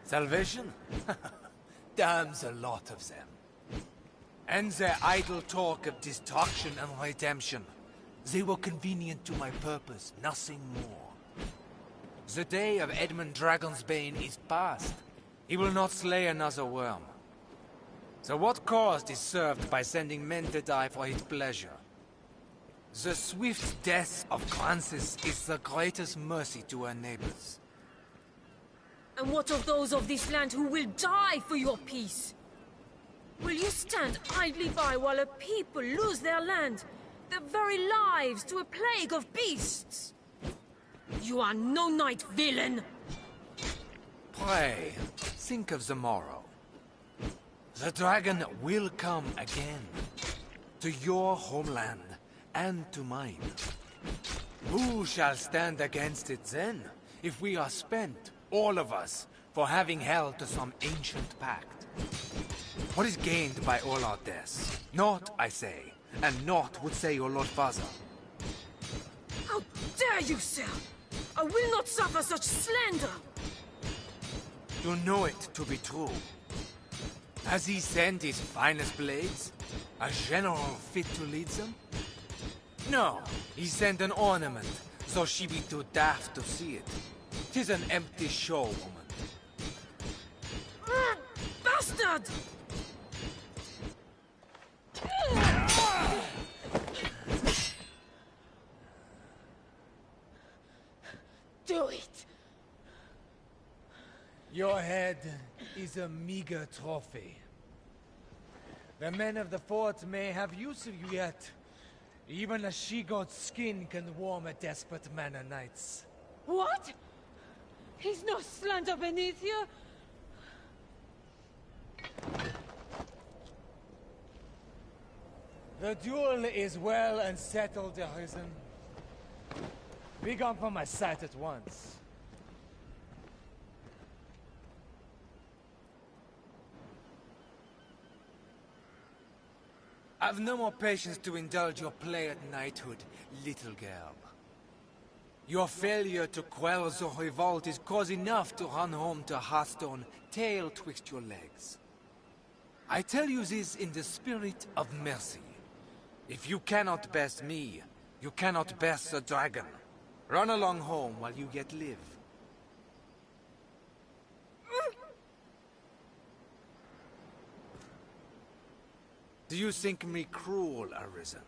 Salvation? Damns a lot of them. And their idle talk of destruction and redemption. They were convenient to my purpose, nothing more. The day of Edmund Dragonsbane is past. He will not slay another worm. So what cause is served by sending men to die for his pleasure? The swift death of Francis is the greatest mercy to her neighbors. And what of those of this land who will die for your peace? Will you stand idly by while a people lose their land, their very lives to a plague of beasts? You are no knight, villain! Pray, think of the morrow. The dragon will come again, to your homeland and to mine. Who shall stand against it then, if we are spent, all of us, for having held to some ancient pact? What is gained by all our deaths? Naught, I say, and naught would say your lord father. How dare you, sir! I will not suffer such slander! You know it to be true. Has he sent his finest blades? A general fit to lead them? No, he sent an ornament, so she be too daft to see it. 'Tis an empty show, woman. Bastard! Do it! Your head is a meager trophy. The men of the fort may have use of you yet. Even a she-goat's skin can warm a desperate man o' nights. What? Is no slander beneath you? The duel is well and settled, Arisen. Be gone from my sight at once. I've no more patience to indulge your play at knighthood, little girl. Your failure to quell the revolt is cause enough to run home to Hearthstone, tail twixt your legs. I tell you this in the spirit of mercy. If you cannot best me, you cannot best the dragon. Run along home while you yet live. Do you think me cruel, Arisen?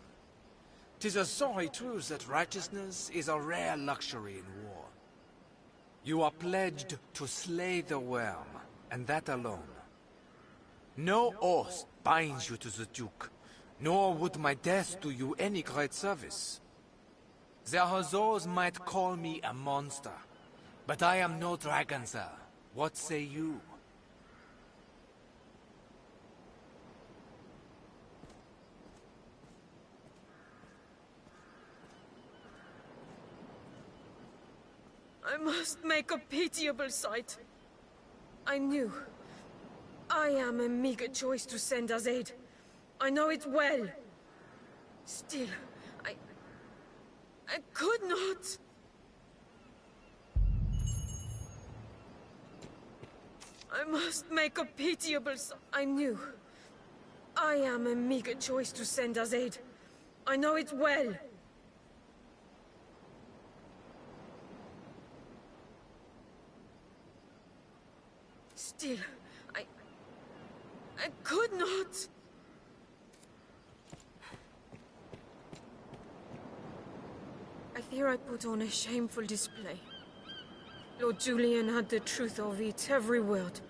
'Tis a sorry truth that righteousness is a rare luxury in war. You are pledged to slay the worm, and that alone. No oath binds you to the Duke, nor would my death do you any great service. The Hazors might call me a monster, but I am no dragon, sir. What say you? I must make a pitiable sight. I knew. I am a meager choice to send as aid. I know it well. Still, I could not. I must make a pitiable I knew. I am a meager choice to send as aid. I know it well. Still, I could not. I fear I put on a shameful display. Lord Julian had the truth of it, every word.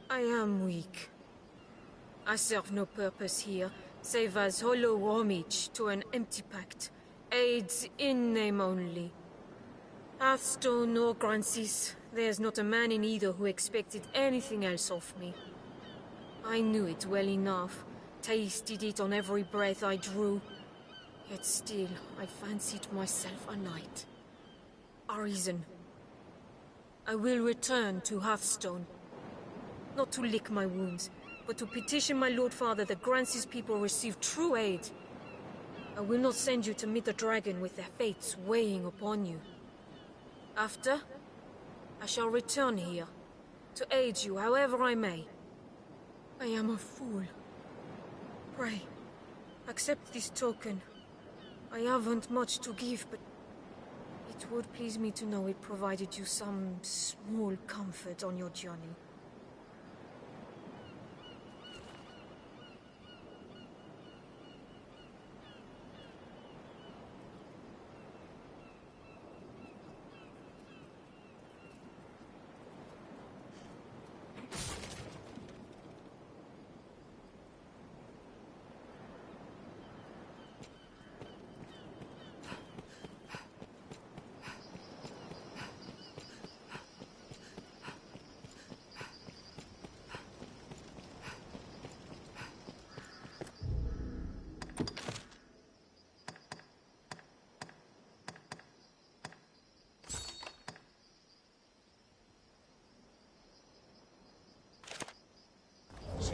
I am weak. I serve no purpose here, save as hollow homage to an empty pact. Aids in name only. Hearthstone or Grancis, there's not a man in either who expected anything else of me. I knew it well enough, tasted it on every breath I drew. Yet still, I fancied myself a knight. Arisen. I will return to Hearthstone. Not to lick my wounds, but to petition my Lord Father that Grancis people receive true aid. I will not send you to meet the dragon with their fates weighing upon you. After, I shall return here, to aid you however I may. I am a fool. Pray, accept this token. I haven't much to give, but it would please me to know it provided you some small comfort on your journey.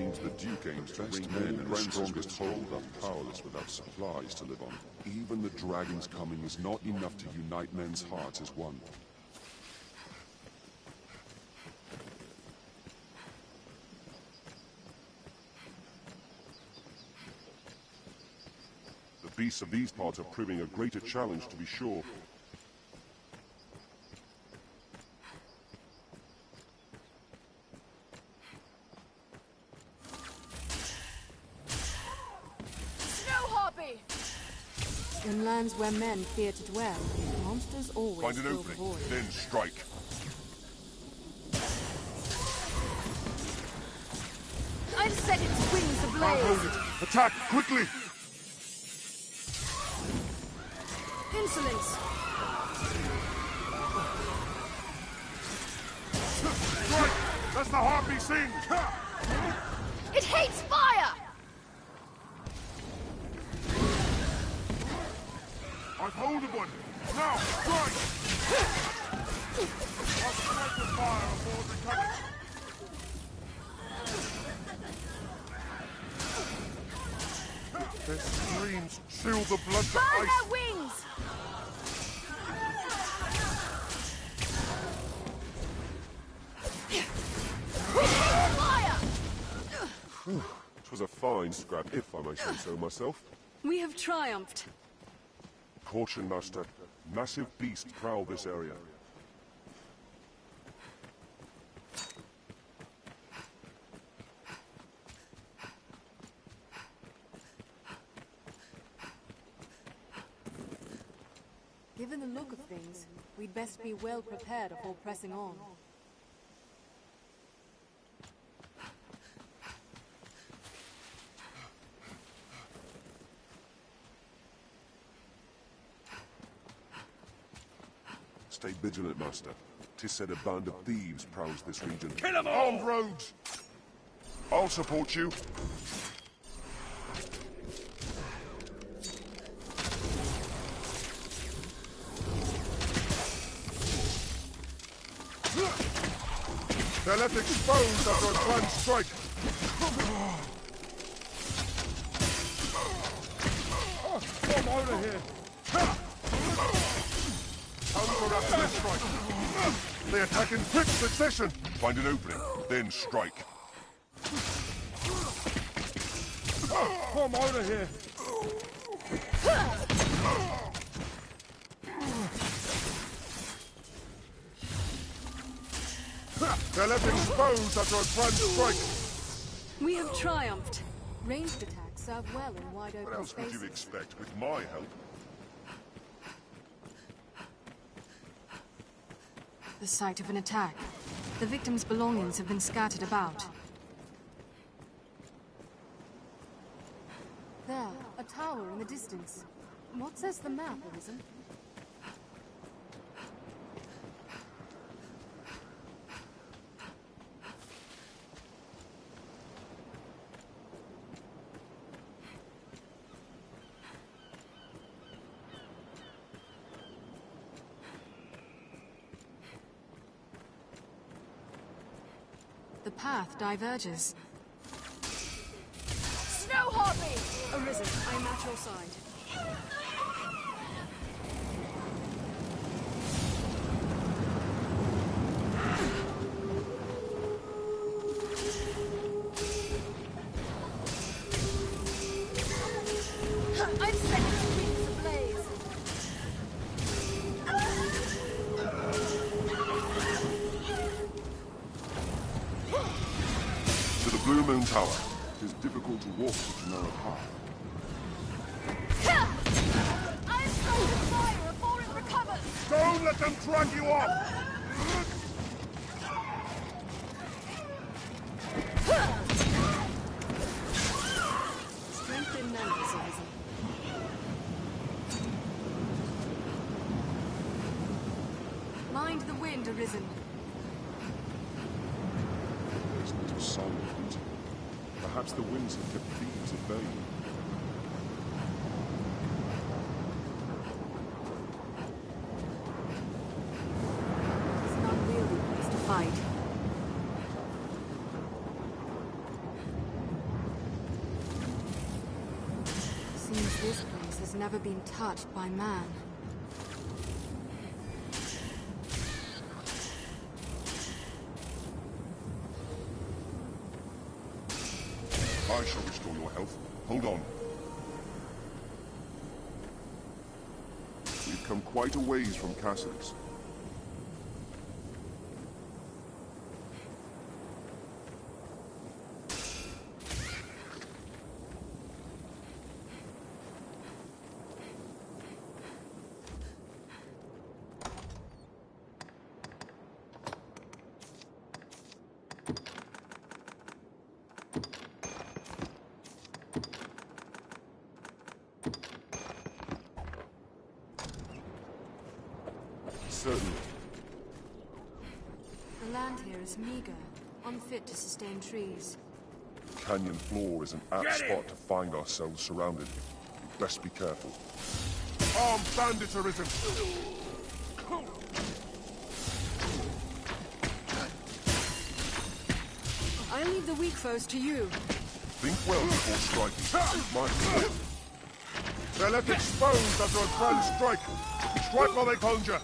seems the Duke aims to bring men and the strongest hold up powerless without supplies to live on. Even the dragon's coming is not enough to unite men's hearts as one. The beasts of these parts are proving a greater challenge, to be sure. In lands where men fear to dwell, monsters always Find an fill the opening, void. then strike. I'll set its wings ablaze. Hold it! Attack, quickly! Insolence! Strike! That's the harpy sing! It hates fire! I've hold of one! Now, strike! I'll strike the fire aboard the coming! Their screams chill the blood to Burn ice! their wings! Fire! It was a fine scrap, if I may say so myself. We have triumphed. Caution, Master. Massive beasts prowl this area. Given the look of things, we'd best be well prepared before pressing on. Stay vigilant, Master. 'Tis said a band of thieves prowls this region. Kill 'em all! Armed rogues! I'll support you. They're left exposed after a planned strike. Come over here! Counter after their strike. They attack in quick succession. Find an opening, then strike. Come over here! They're left exposed after a planned strike. We have triumphed. Ranged attacks serve well in wide What open else would spaces. you expect with my help? The site of an attack. The victim's belongings have been scattered about. There, a tower in the distance. What says the map, Arisen? The path diverges. Snow Harpy! Arisen, I am at your side. I've set its wings ablaze. To the Blue Moon Tower. It is difficult to walk such a narrow path. I am struck with fire before it recovers! Don't let them drag you off! Strength in numbers, Arisen. Mind the wind, Arisen. It's not a sign of beauty. Perhaps the winds have kept thieves at bay. It's an unwieldy place to fight. This place has never been touched by man. I shall restore your health. Hold on. We've come quite a ways from castles. Certainly. The land here is meager, unfit to sustain trees. The canyon floor is an apt spot to find ourselves surrounded. We'd best be careful. Armed bandits arisen! I leave the weak foes to you. Think well before striking. Might slip. They're left exposed after a grand strike. Strike while they conjure.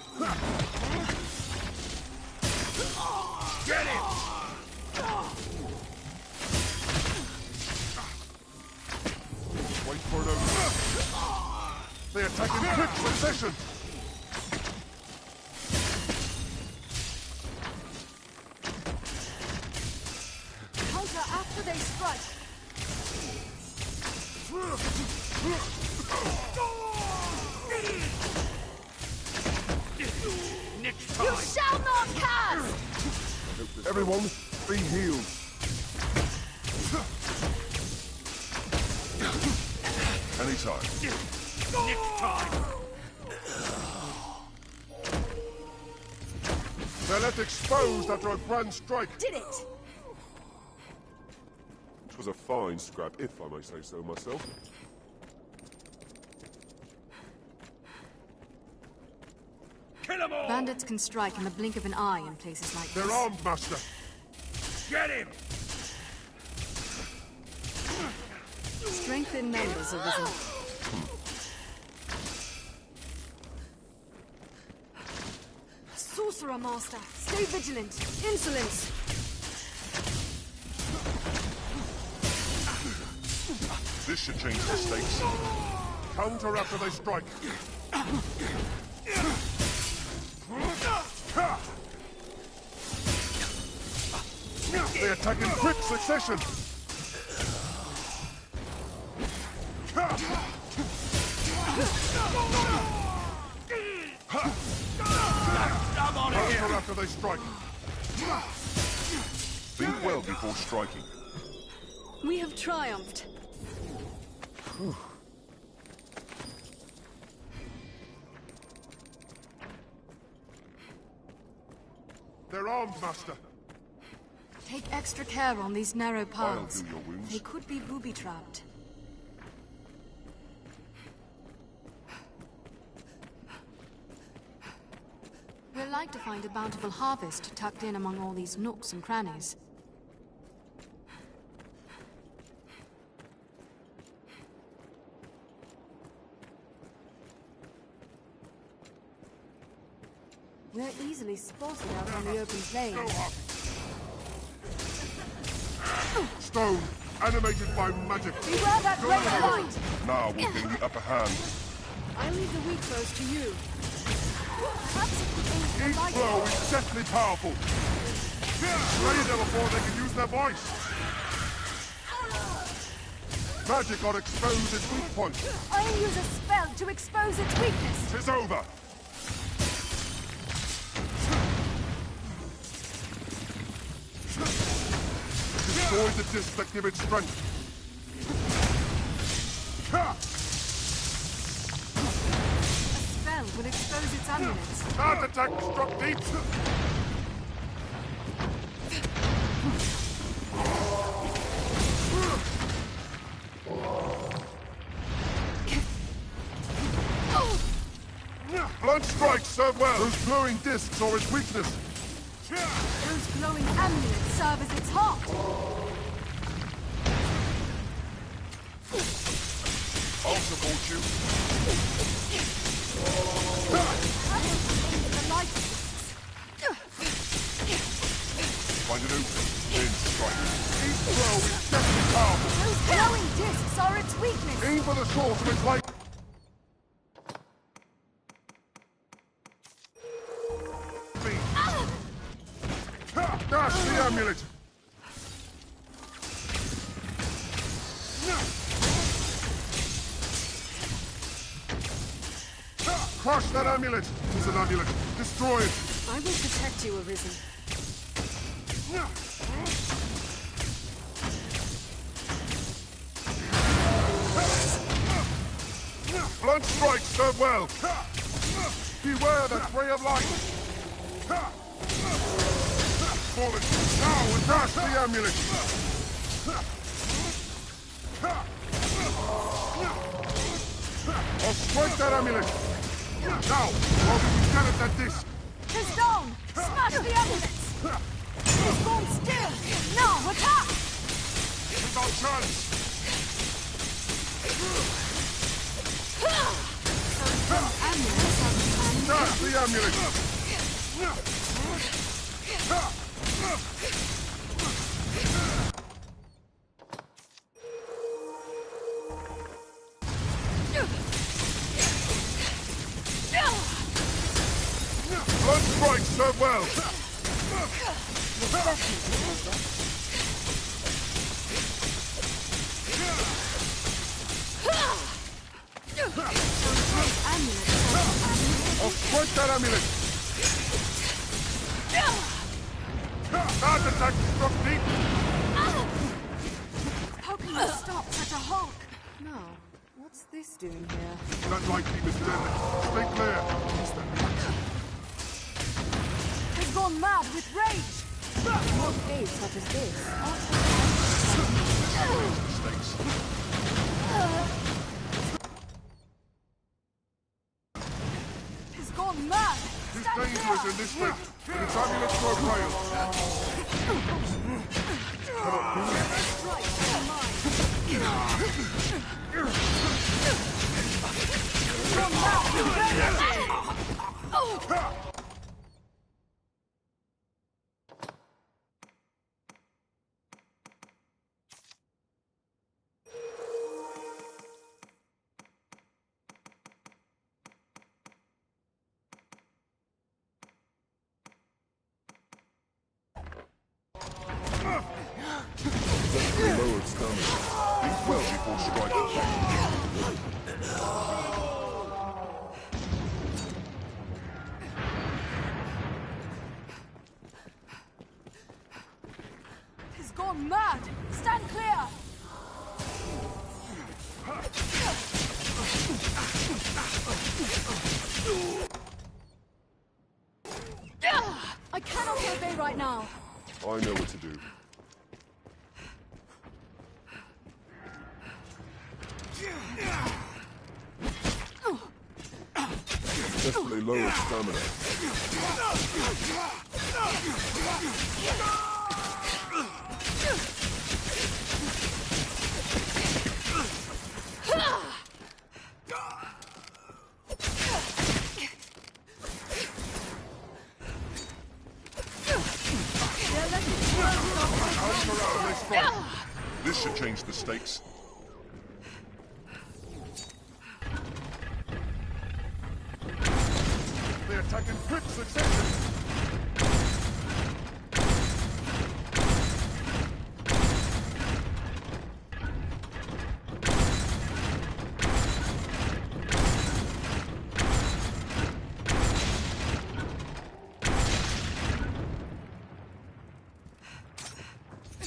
Get him! Wait for it over. They attack in quick succession. Counter after they strike. You shall not cast! Everyone, be healed. Anytime. Next time! They're left exposed after a grand strike. Did it! It was a fine scrap, if I may say so myself. Kill them all! Bandits can strike in the blink of an eye in places like this. They're armed, Master. Get him! Strength in numbers arisen. Sorcerer Master, stay vigilant. Insolence! This should change the stakes. Counter after they strike. They attack in quick succession. Counter after they strike. Think well before striking. We have triumphed. They're armed, Master. Take extra care on these narrow paths. I'll do your wounds. They could be booby-trapped. We'd like to find a bountiful harvest tucked in among all these nooks and crannies. We're easily spotted out on the open plains. Stone, animated by magic. Beware that ray of light! Now we'll gain the upper hand. I leave the weak foes to you. Each blow is deathly powerful. Slay them before they can use their voice. Magic ought expose its weak point. I'll use a spell to expose its weakness. 'Tis over. Destroy the discs that give it strength. A spell will expose its amulets. That attack struck deep. Blunt strikes serve well. Those glowing discs are its weakness. Those glowing amulets serve as its heart. Ultimate you. Find an opening, then strike. Each blow is just as powerful. Those glowing discs are its weakness. Aim for the source of its light. Dash the amulet! Crush that amulet! It's an amulet. Destroy it! I will protect you, Arisen. Blunt strikes serve well! Beware that ray of light! Fallen! Now and dash the amulet! I'll strike that amulet! Now, while we can at that disc! Tis down! Smash the amulets! Tis born still! Now, attack! It's our chance! Dash the amulet! Blood strikes serve well! I'll strike that amulet! That attack struck deep! How can you stop such a hulk? Now, what's this doing here? That light beam is deadly. Stay clear! He's gone mad with rage! What aid such as this? Mistakes. He's gone mad! He's dangerous in this way, but its amulets were frail. Lowered stomach. Think well before striking. He's gone mad! Stand clear! I cannot obey right now. I know what to do. Definitely lower stamina. This should change the stakes. They attack in quick succession.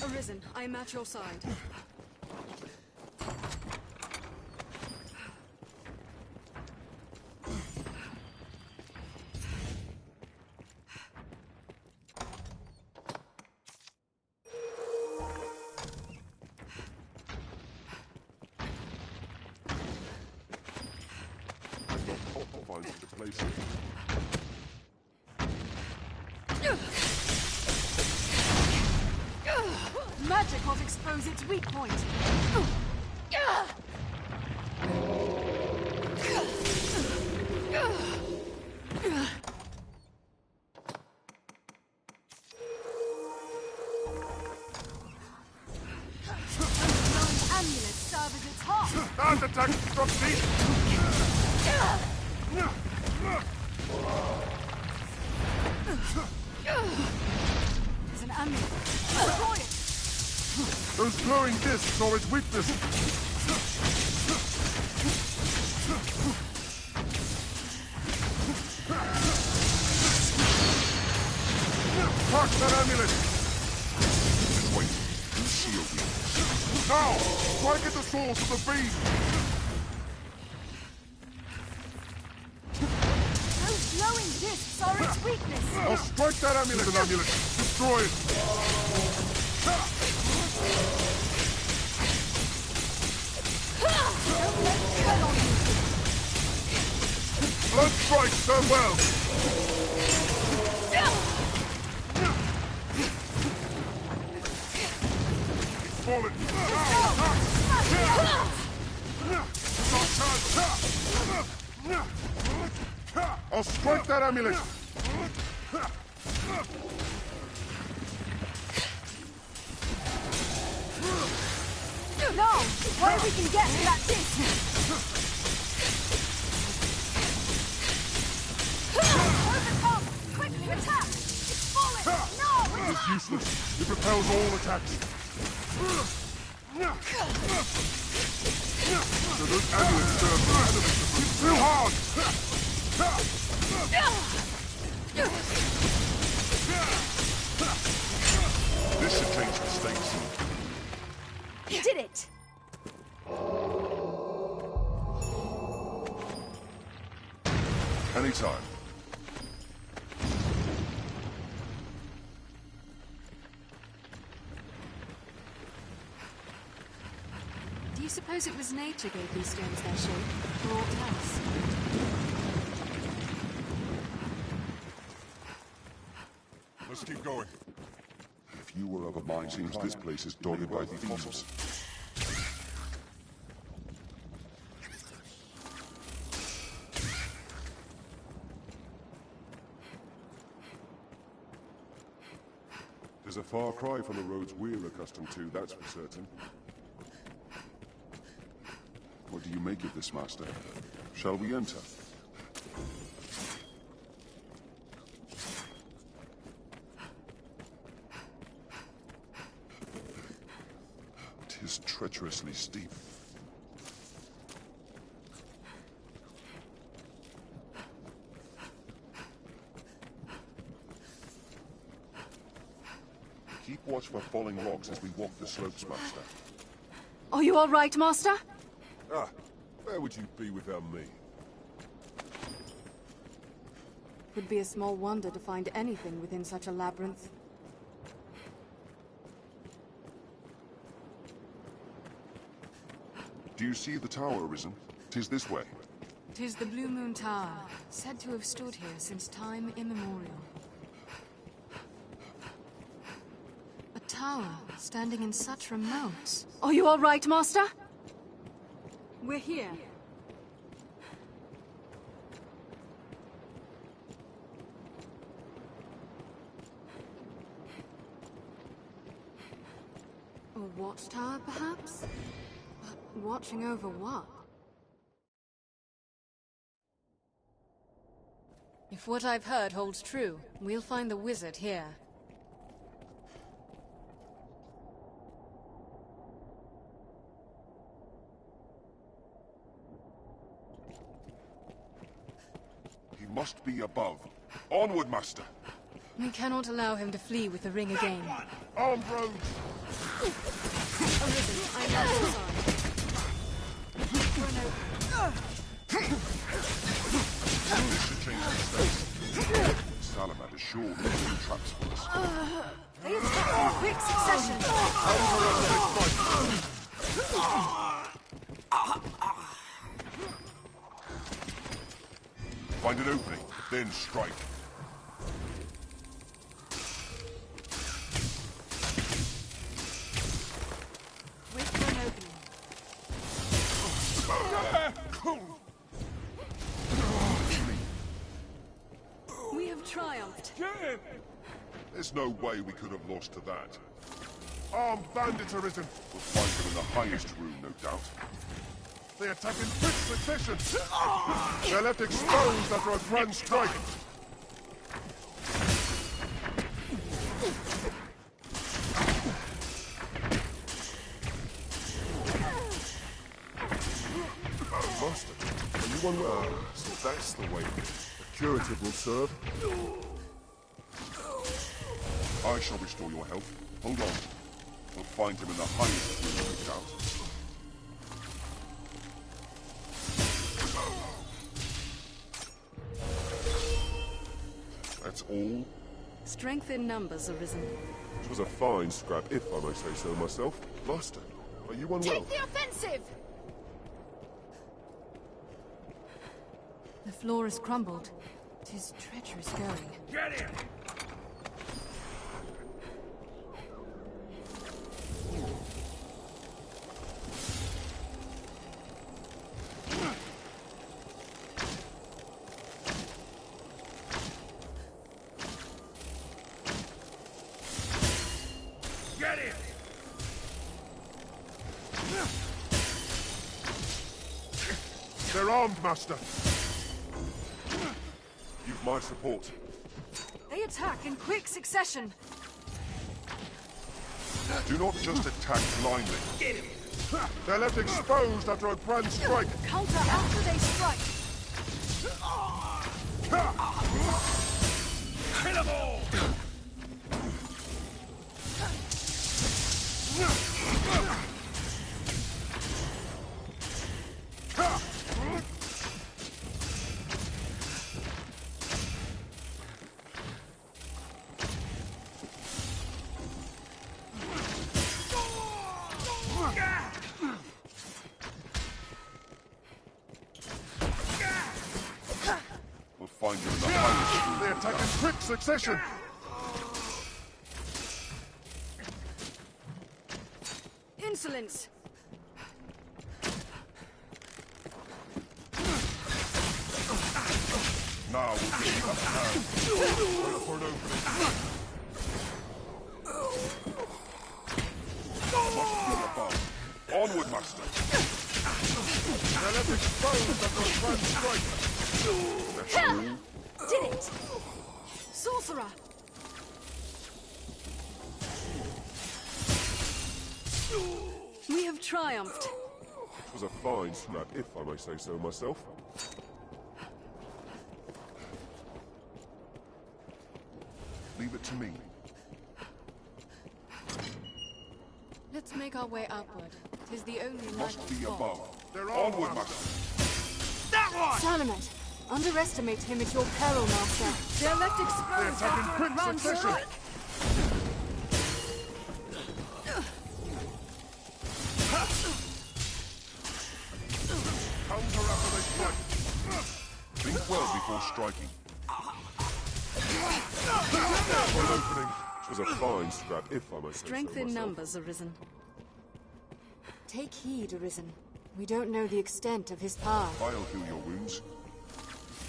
Arisen, I am at your side. Find the place. Magic will expose its weak point. Guard attack, Struxy! There's an amulet. Destroy it! Those glowing discs are its weakness! Crush that amulet! Just wait. You see a weakness. Now! Strike at the source of the beam! Those glowing discs are its weakness! I'll strike that amulet! It's an amulet! Destroy it! Don't let it turn on you! Blood strike so well! It's fallen! I'll strike that amulet! No! What if we can get to that disc? Overcome! Quickly attack! It's falling! No! It's useless. It repels all attacks. So those amulets serve the enemy. It's too hard! This should change the stakes. You did it! Anytime. Do you suppose it was nature gave these stones their shape, or aught else? Let's keep going. If you were of a mind, seems this place is dogged by thieves. There's a far cry from the roads we're accustomed to, that's for certain. What do you make of this, Master? Shall we enter? Tis treacherously steep. Keep watch for falling rocks as we walk the slopes, Master. Are you all right, Master? Ah, where would you be without me? Would be a small wonder to find anything within such a labyrinth. Do you see the tower arisen? 'Tis this way. 'Tis the Blue Moon Tower, said to have stood here since time immemorial. A tower standing in such remote. Are you all right, Master? We're here. A watchtower, perhaps? But watching over what? If what I've heard holds true, we'll find the wizard here. He must be above. Onward, Master! We cannot allow him to flee with the ring again. Armed road! Arisen, I'm not your side. This should change the stakes. Salamander sure leaving traps for us. They attack in quick succession! Find an opening, then strike. Wait for an opening. We have triumphed. There's no way we could have lost to that. Armed bandits arisen. We'll find them in the highest room, no doubt. They attack in quick succession. They're left exposed after a grand strike. Master, are you unwell? So that's the way. A curative will serve. I shall restore your health. Hold on. We'll find him in the highest room, no doubt. That's all? Strength in numbers, Arisen. It was a fine scrap, if I may say so myself. Master, are you unwell? Take the offensive! The floor has crumbled. 'Tis treacherous going. Get him! Get him! They're armed, Master. You've my support. They attack in quick succession. Do not just attack blindly. Get him! They're left exposed after a grand strike. Counter after they strike. Kill them all! We'll find you in the highest room. They attack in quick succession. Insolence! Now we'll get the upper hand. Wait for an opening. Must be above. Onward, Master. They're left exposed after a grand strike. That's all. Did it! Sorcerer! We have triumphed. It was a fine scrap, if I may say so myself. Leave it to me. Let's make our way upward. 'Tis the only light Must be of above. thought. They're onward, Master. That one! Salamat, underestimate him at your peril, Master. They're left exposed They're attacking after a quick grand succession. strike. Counter after they strike. Think well before striking. For an opening. It was a fine scrap, if I may say so Strength in myself. numbers, Arisen. Take heed, Arisen. We don't know the extent of his power. I'll heal your wounds.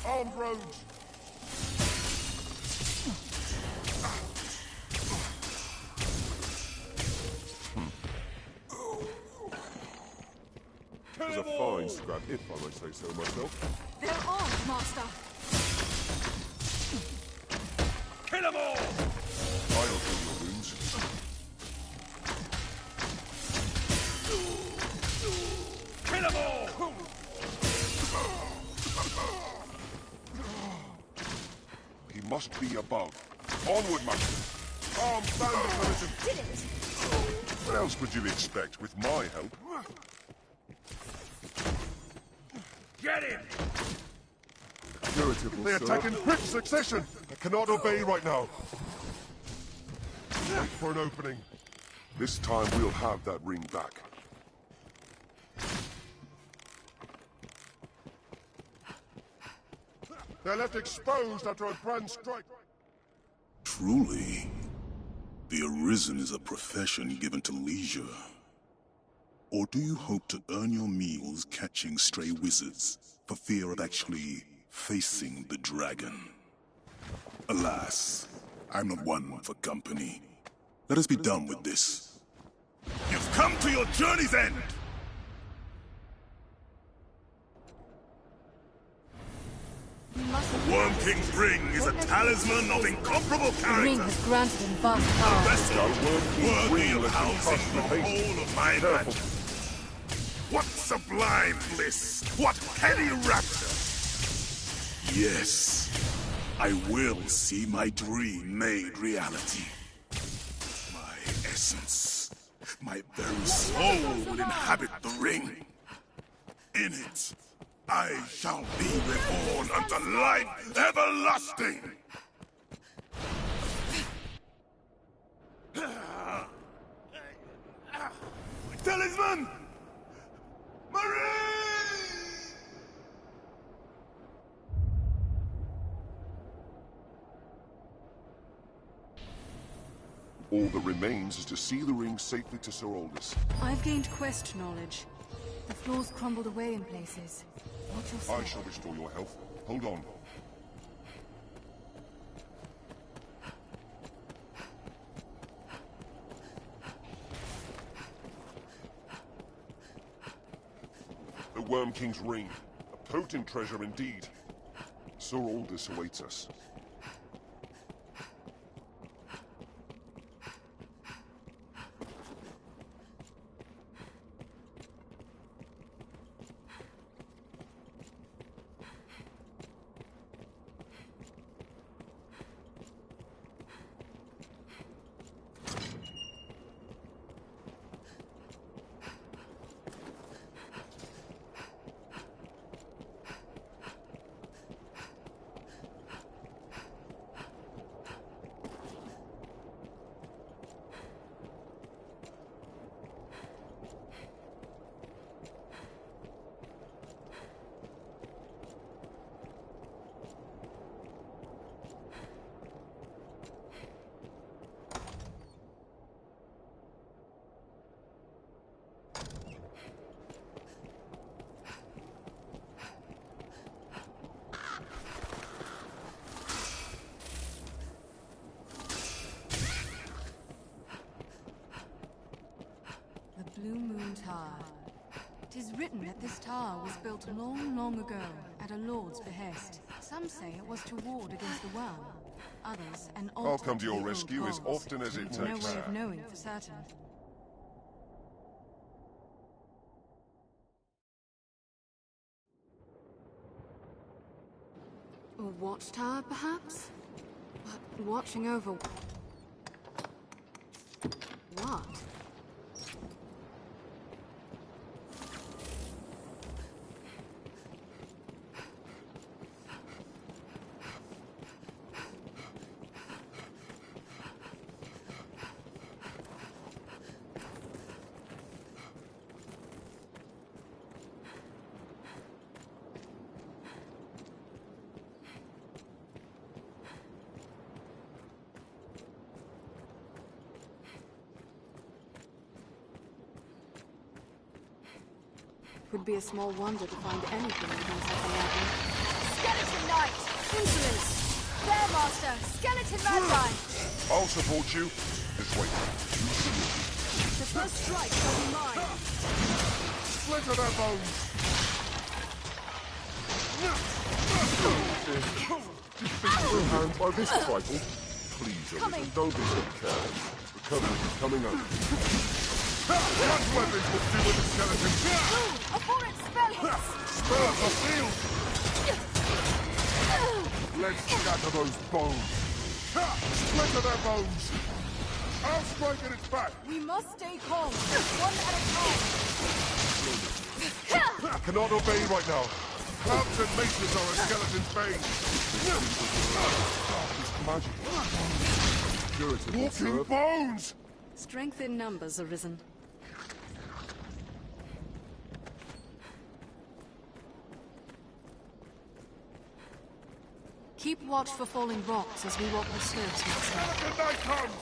Armed rogues! It was a fine scrap, if I may say so myself. They're armed, Master. Kill them all! I'll heal your wounds. Kill them all! He must be above. Onward, Master! Armed bandit militant! Did it! What else would you expect with my help? Get him! Curative will They attack in quick succession! I cannot obey right now. Wait for an opening. This time we'll have that ring back. They're left exposed after a grand strike. Truly, the Arisen is a profession given to leisure. Or do you hope to earn your meals catching stray wizards for fear of actually facing the dragon? Alas, I'm not one for company. Let us be done with this. You've come to your journey's end! mustn't. The Worm King's ring is a talisman of incomparable The ring character. has granted him vast power. Worthy of housing the whole of my magic. What sublime bliss! What heady rapture! Yes, I will see my dream made reality. My essence, my very soul will inhabit the ring. In it, I shall be reborn unto life everlasting! Talisman! All that remains is to see the ring safely to Sir Aldous. I've gained quest knowledge. The floors crumbled away in places. Watch your step. I shall restore your health. Hold on. The Worm King's ring. A potent treasure indeed. Sir Aldous awaits us. Blue Moon Tower. It is written that this tower was built long, long ago at a lord's behest. Some say it was to ward against the worm. Others, an altar I'll come to the your old rescue as gods. often as it No takes. way of knowing for certain. A watchtower, perhaps? But watching over... what? Would be a small wonder to find anything within such a labyrinth. Skeleton Knight! Insolence! There, Master! Skeleton Magi! I'll support you. Just wait. The first strike shall be mine! Splinter their bones! Defeat your hand by this trifle. Please, Elizabeth, don't be so careless. Recovery is coming up. What weapons will do with the skeleton? Ooh, abhorrent spell hits! Spurs are sealed! Let's scatter those bones. Splinter their bones! I'll strike at its back! We must stay calm, one at a time. I cannot obey right now. Clubs and maces are a skeleton's bane. Darkest magic. Curative will serve. Bones! Strength in numbers arisen. Keep watch for falling rocks as we walk the slopes next time. Skeleton Knight comes!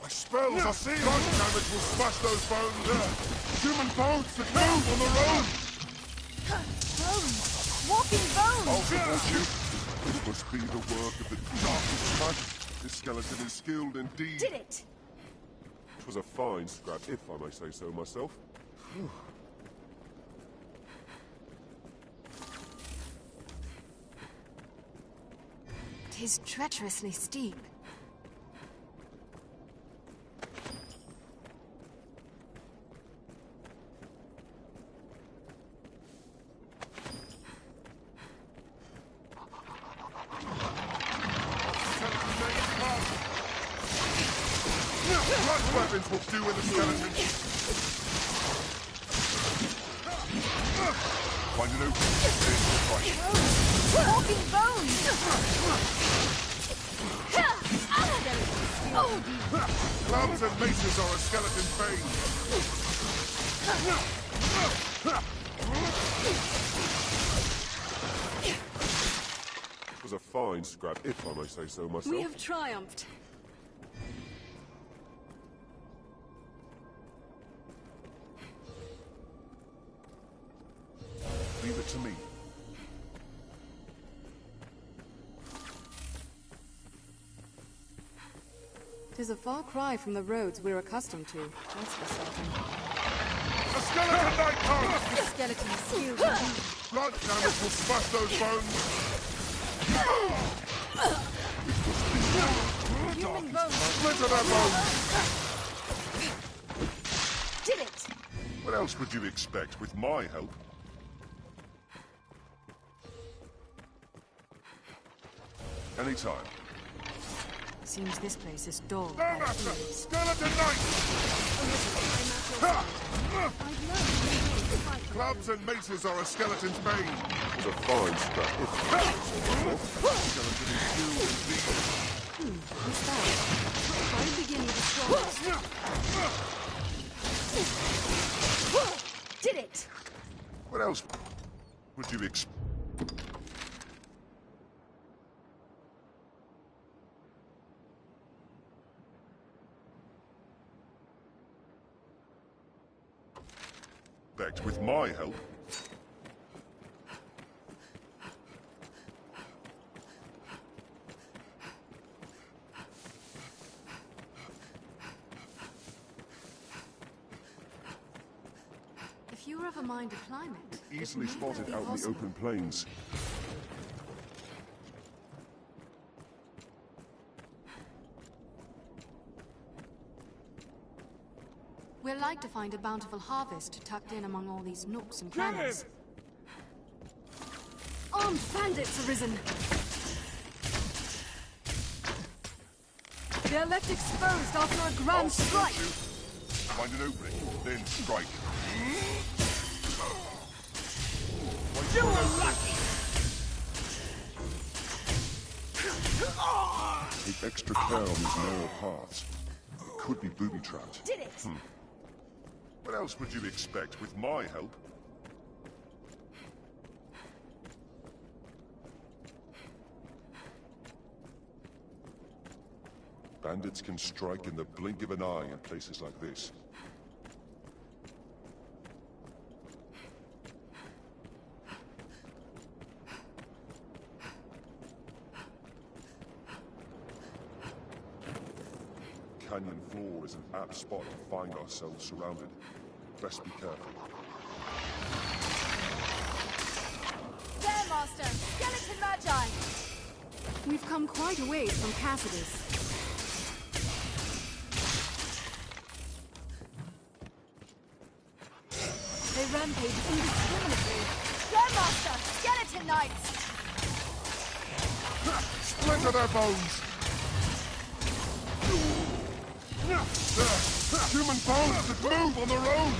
My spells are sealed! Frost damage will smash those bones! Human bones that move on the road! Bones! Walking bones! I'll support you. This must be the work of the darkest magic. This skeleton is skilled indeed. Did it! It was a fine scrap, if I may say so myself. 'Tis treacherously steep. Blunt weapons will do with the skeleton. Find an opening. Walking bones! Clubs and maces are a skeleton's bane. It was a fine scrap, if I may say so myself. We have triumphed. Leave it to me. Tis a far cry from the roads we're accustomed to, that's for certain. A skeleton knight comes! The skeleton is skilled. Blood damage will smash those bones! Human bones. Splinter their bones! Did it! What else would you expect with my help? Anytime. Seems this place is dogged Stand by back! thieves. Skeleton knight! Clubs and maces are a skeleton's bane. It was a fine scrap. Skeleton is skilled indeed. Who's that? Try to begin with the strongest. Did it! What else would you expect? With my help. If you were of a mind to climb it, Easily it might spotted be out in the possible. open plains. We'd like to find a bountiful harvest tucked in among all these nooks and crannies. Armed bandits arisen. They're left exposed after a grand strike. Find an opening, then strike. You are lucky! Take extra care on these narrow paths. It could be booby-trapped. Did it! What else would you expect with my help? Bandits can strike in the blink of an eye in places like this. Canyon floor is an apt spot to find ourselves surrounded. Best be careful. There, Master! Skeleton Magi! We've come quite a ways from Cassidy's. They rampage indiscriminately. There, Master! Skeleton Knights! Splinter their bones! Human bones that move on their own!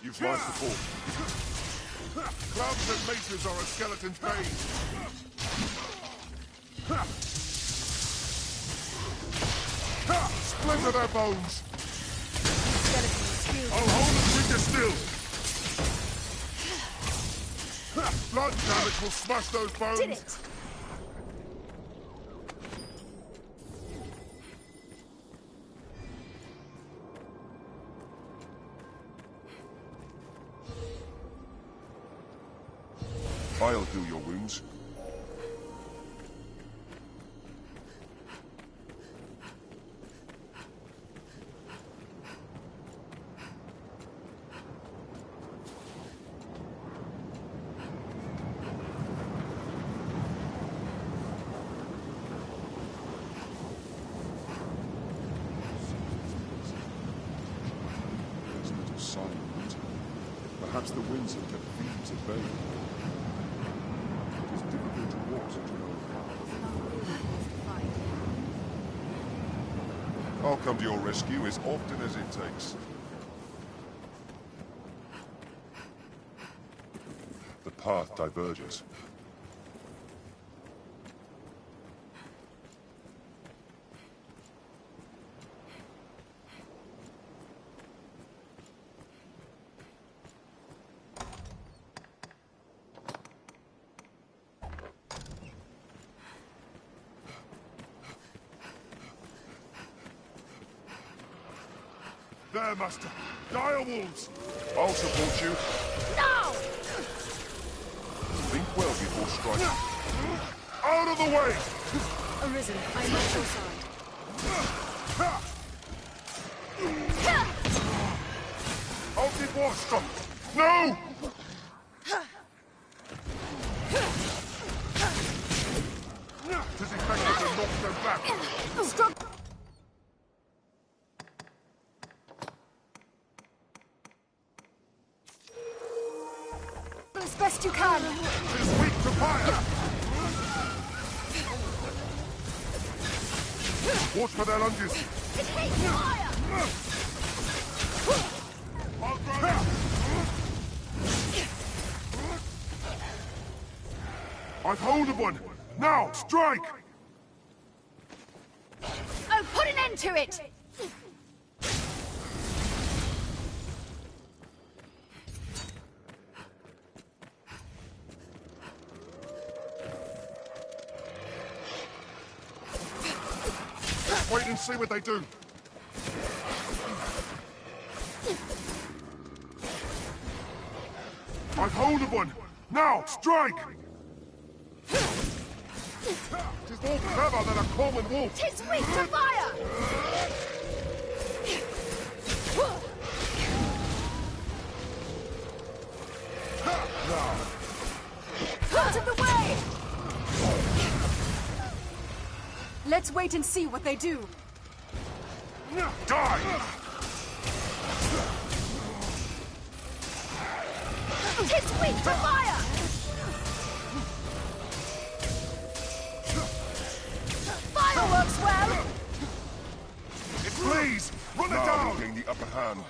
Use my support. Clubs and maces are a skeleton's bane. Splinter their bones! I'll hold the creature still! Blood damage will smash those bones! Did it! I'll heal your wounds. Perhaps the winds have kept thieves at bay. It is difficult to walk such an old path. I'll come to your rescue as often as it takes. The path diverges. There, Master! Dire wolves! I'll support you. No! Think well before striking. Out of the way! Arisen, I am at your side. I'll divorce them! No! Tis effective to knock them back. Stop! As best you can. Tis weak to fire! Watch for their lunges. It hates fire! I've hold of one! Now, strike! Oh, put an end to it! Wait and see what they do. I've hold of one! Now, strike! Tis more clever than a common wolf! Tis weak to fire! Out of the way! Let's wait and see what they do. Die! Tis weak to fire! Fire works well! Please, run it down! Gain the upper hand.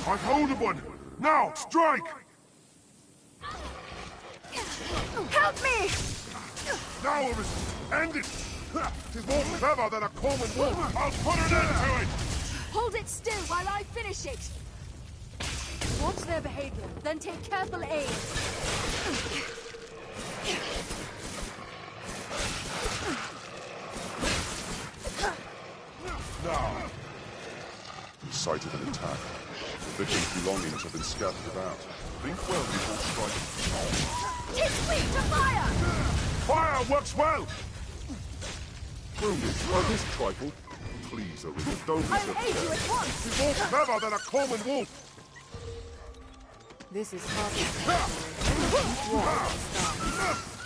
I've hold of one! Now, strike! Help me! Now, Arisen, end it! Tis more clever than a common wolf! I'll put an end to it! Hold it still while I finish it. Watch their behavior, then take careful aim. Now! Sighted an attack. The victim's belongings have been scattered about. Think well before striking. Tis weak to fire! Fire works well! Wounded by this trifle? Please, Arisen, don't be I'll so aid you at once! He's more clever than a common wolf! This is hardly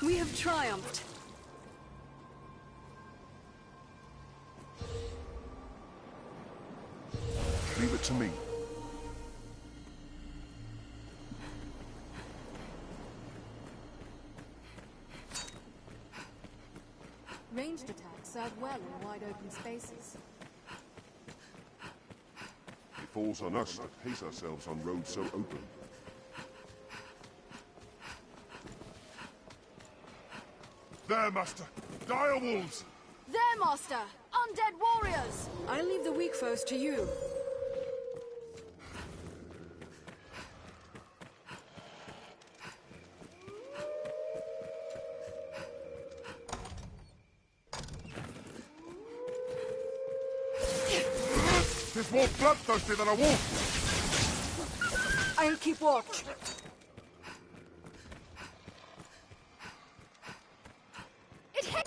We have triumphed. Leave it to me. Ranged attacks serve well in wide open spaces. It falls on us to pace ourselves on roads so open. There, Master! Dire wolves! There, Master! Undead warriors! I'll leave the weak foes to you. Tis more bloodthirsty than a wolf! I'll keep watch. It hit!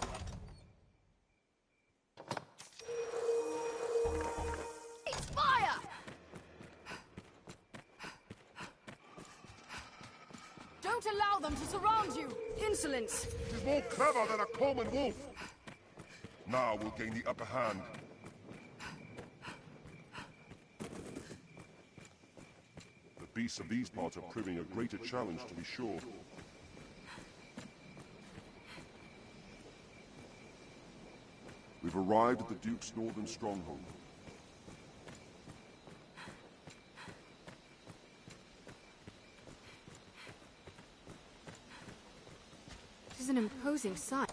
It's fire! Don't allow them to surround you! Insolence! Tis more clever than a common wolf! Now we'll gain the upper hand. Beasts of these parts are proving a greater challenge, to be sure. We've arrived at the Duke's northern stronghold. This is an imposing sight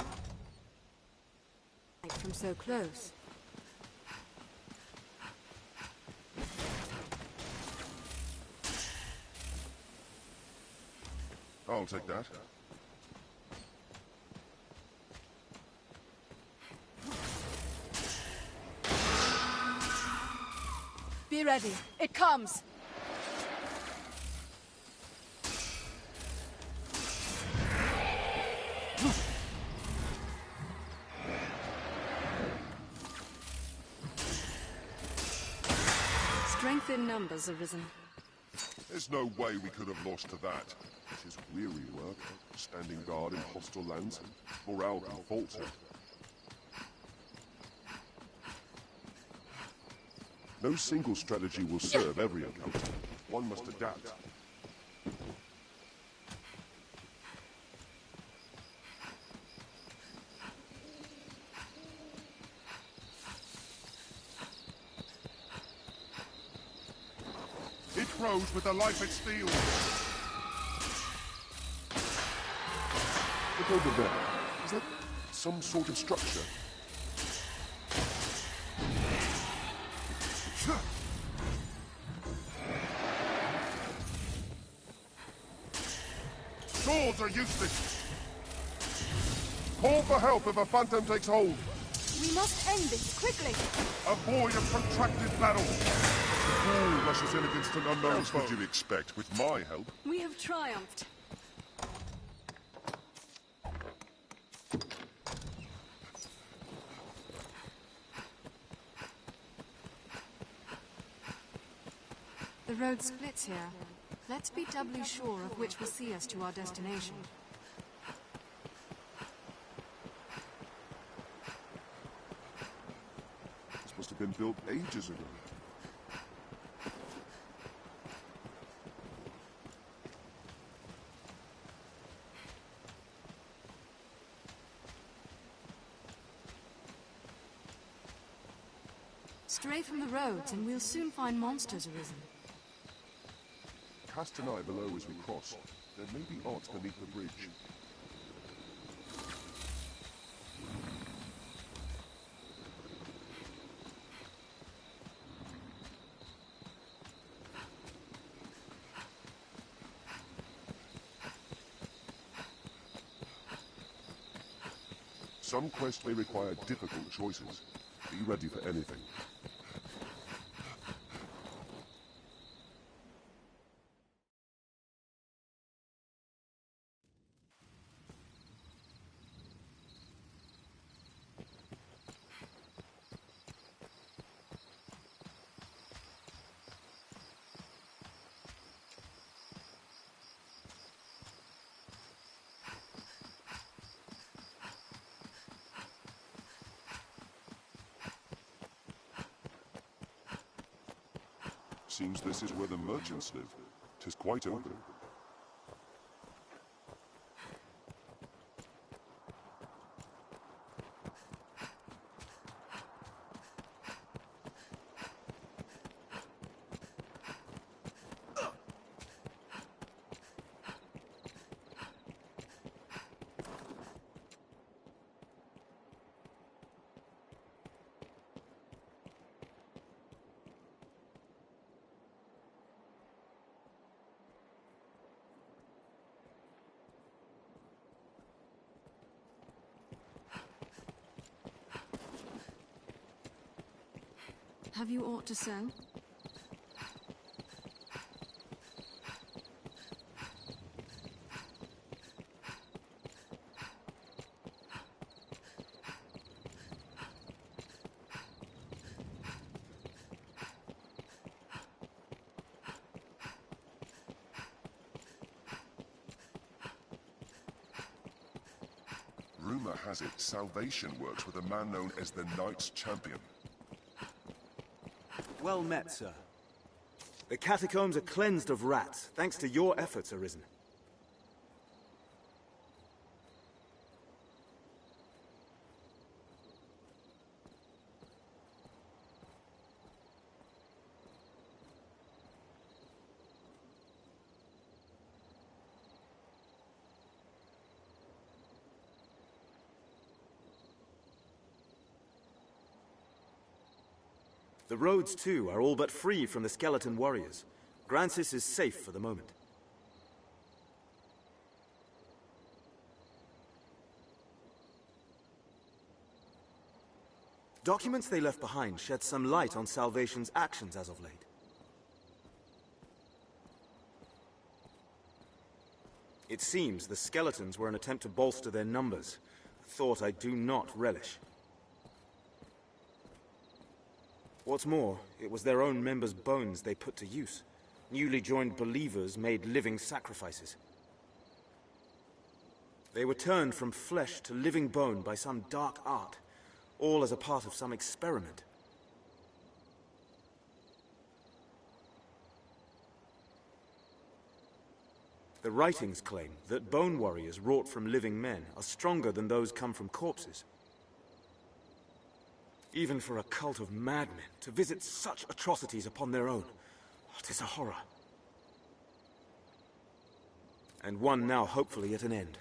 from so close. I'll take that. Be ready. It comes. Strength in numbers, Arisen. There's no way we could have lost to that. It is weary work, standing guard in hostile lands. Morale can falter. No single strategy will serve every encounter. One must adapt. It grows with the life it steals. Look over there. Is that some sort of structure? Swords are useless. Call for help if a phantom takes hold. We must end this quickly. Avoid a protracted battle. The fool rushes in against an unknown foe. What would you expect? With my help? We have triumphed. The road splits here. Let's be doubly sure of which will see us to our destination. This must have been built ages ago. Stray from the roads and we'll soon find monsters arisen. Cast an eye below as we cross. There may be art beneath the bridge. Some quests may require difficult choices. Be ready for anything. Seems this is where the merchants live. 'Tis quite open. Have you aught to sell? Rumor has it Salvation works with a man known as the Knight's Champion. Well met, sir. The catacombs are cleansed of rats, thanks to your efforts, Arisen. The roads, too, are all but free from the skeleton warriors. Grancis is safe for the moment. Documents they left behind shed some light on Salvation's actions as of late. It seems the skeletons were an attempt to bolster their numbers, a thought I do not relish. What's more, it was their own members' bones they put to use. Newly joined believers made living sacrifices. They were turned from flesh to living bone by some dark art, all as a part of some experiment. The writings claim that bone warriors wrought from living men are stronger than those come from corpses. Even for a cult of madmen to visit such atrocities upon their own, it is a horror. And one now hopefully at an end.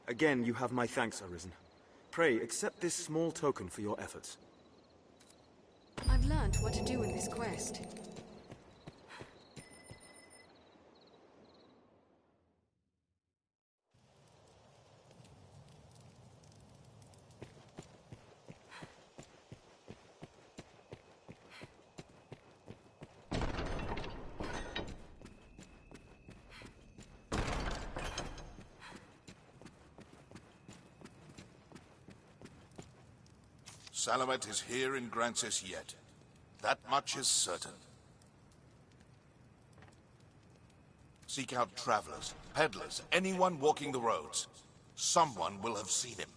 Again, you have my thanks, Arisen. Pray, accept this small token for your efforts. I've learned what to do in this quest. Salamet is here in Grancis yet. That much is certain. Seek out travelers, peddlers, anyone walking the roads. Someone will have seen him.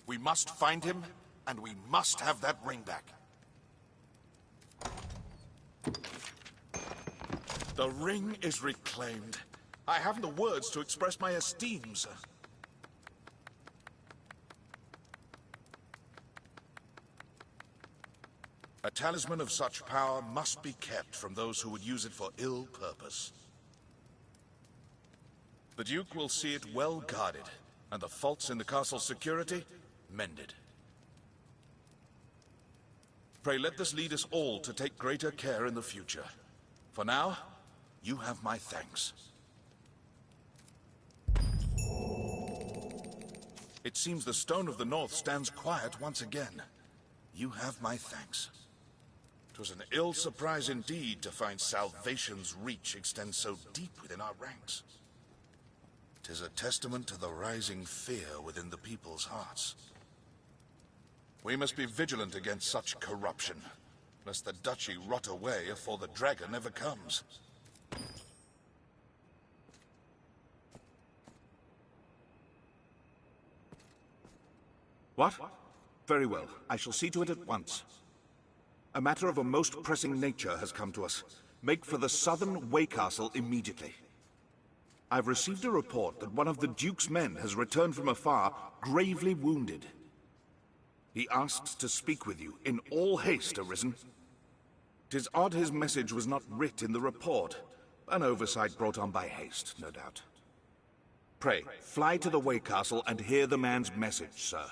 We must find him, and we must have that ring back. The ring is reclaimed. I haven't the words to express my esteem, sir. A talisman of such power must be kept from those who would use it for ill purpose. The Duke will see it well guarded, and the faults in the castle's security mended. Pray let this lead us all to take greater care in the future. For now, you have my thanks. It seems the Stone of the North stands quiet once again. You have my thanks. 'Twas an ill surprise indeed to find Salvation's reach extend so deep within our ranks. 'Tis a testament to the rising fear within the people's hearts. We must be vigilant against such corruption, lest the duchy rot away afore the dragon ever comes. What? Very well. I shall see to it at once. A matter of a most pressing nature has come to us. Make for the southern Way Castle immediately. I've received a report that one of the Duke's men has returned from afar, gravely wounded. He asks to speak with you in all haste, Arisen. 'Tis odd his message was not writ in the report. An oversight brought on by haste, no doubt. Pray, fly to the Way Castle and hear the man's message, sir.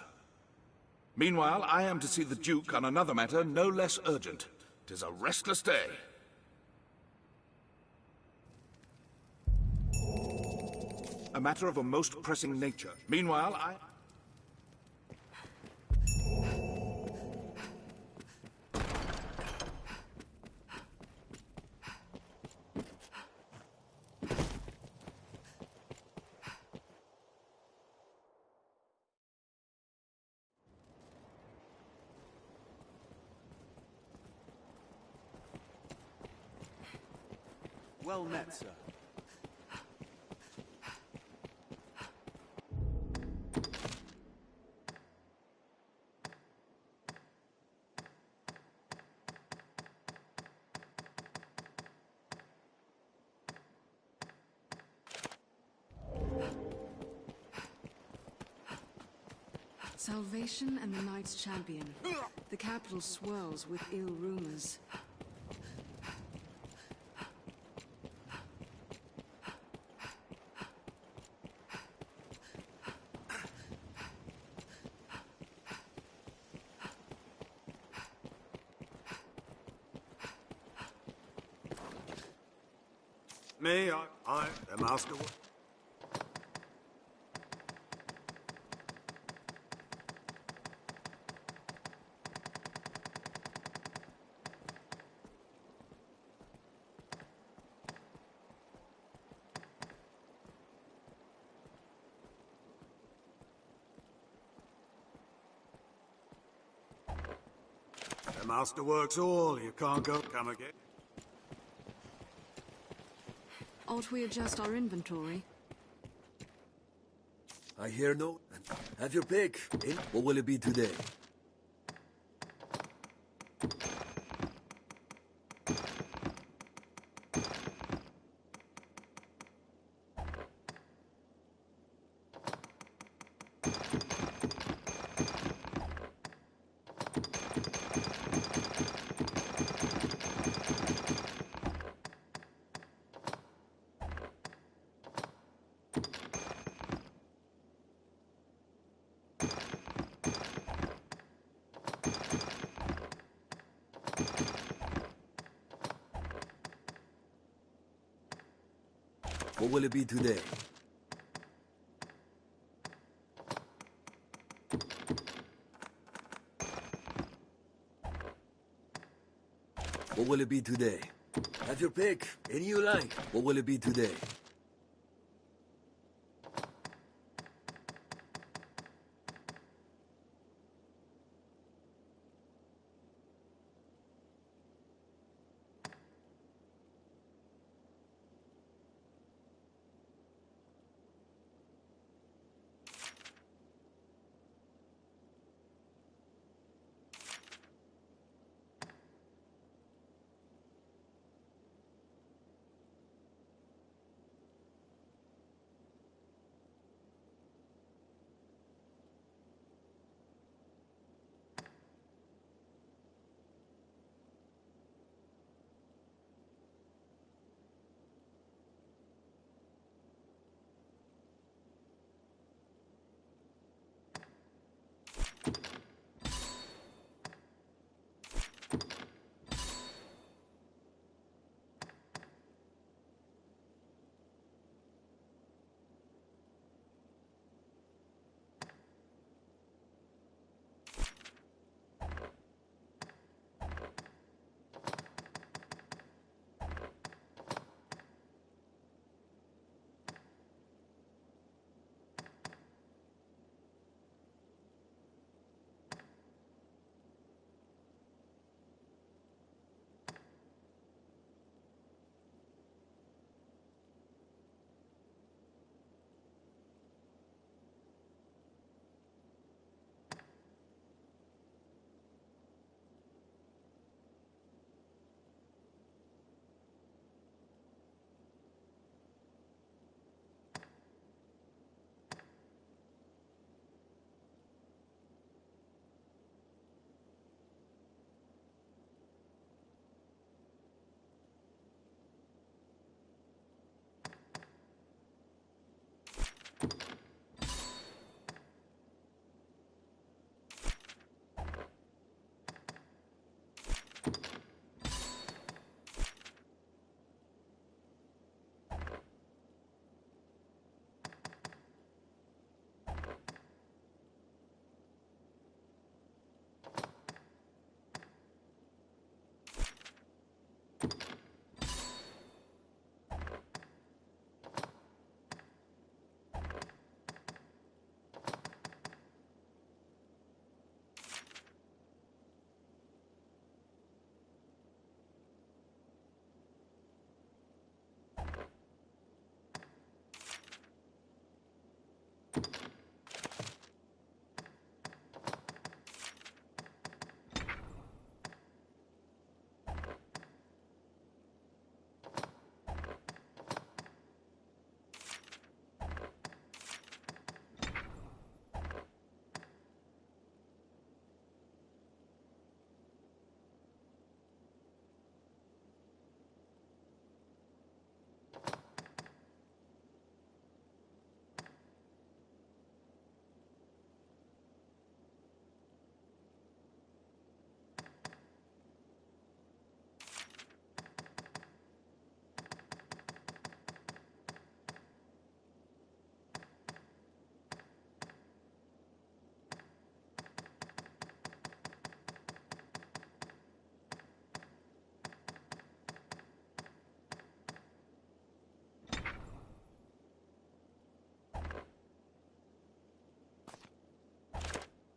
Meanwhile, I am to see the Duke on another matter no less urgent. 'Tis a restless day. A matter of a most pressing nature. Meanwhile, I... Well met, sir. Salvation and the Knights Champion. The capital swirls with ill rumors. Me, the Master. The Master works all. You can't go. Come again. Ought we adjust our inventory? I hear no. Have your pick. In? What will it be today? What will it be today? What will it be today? Have your pick. Any you like. What will it be today?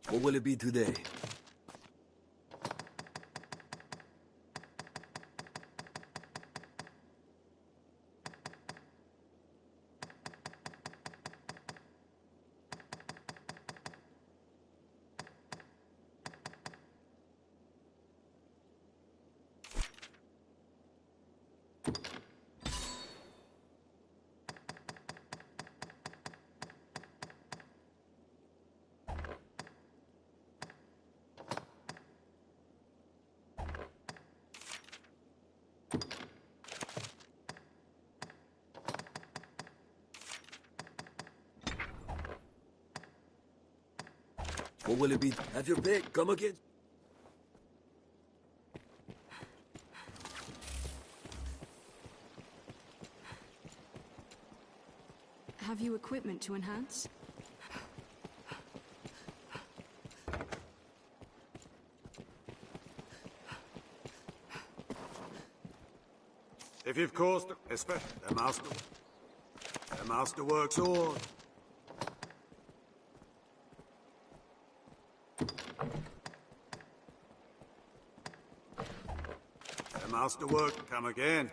What will it be today? What will it be? Have your pick. Come again. Have you equipment to enhance? If you've caused, especially the masterwork's all. The masterwork, come again.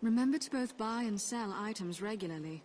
Remember to both buy and sell items regularly.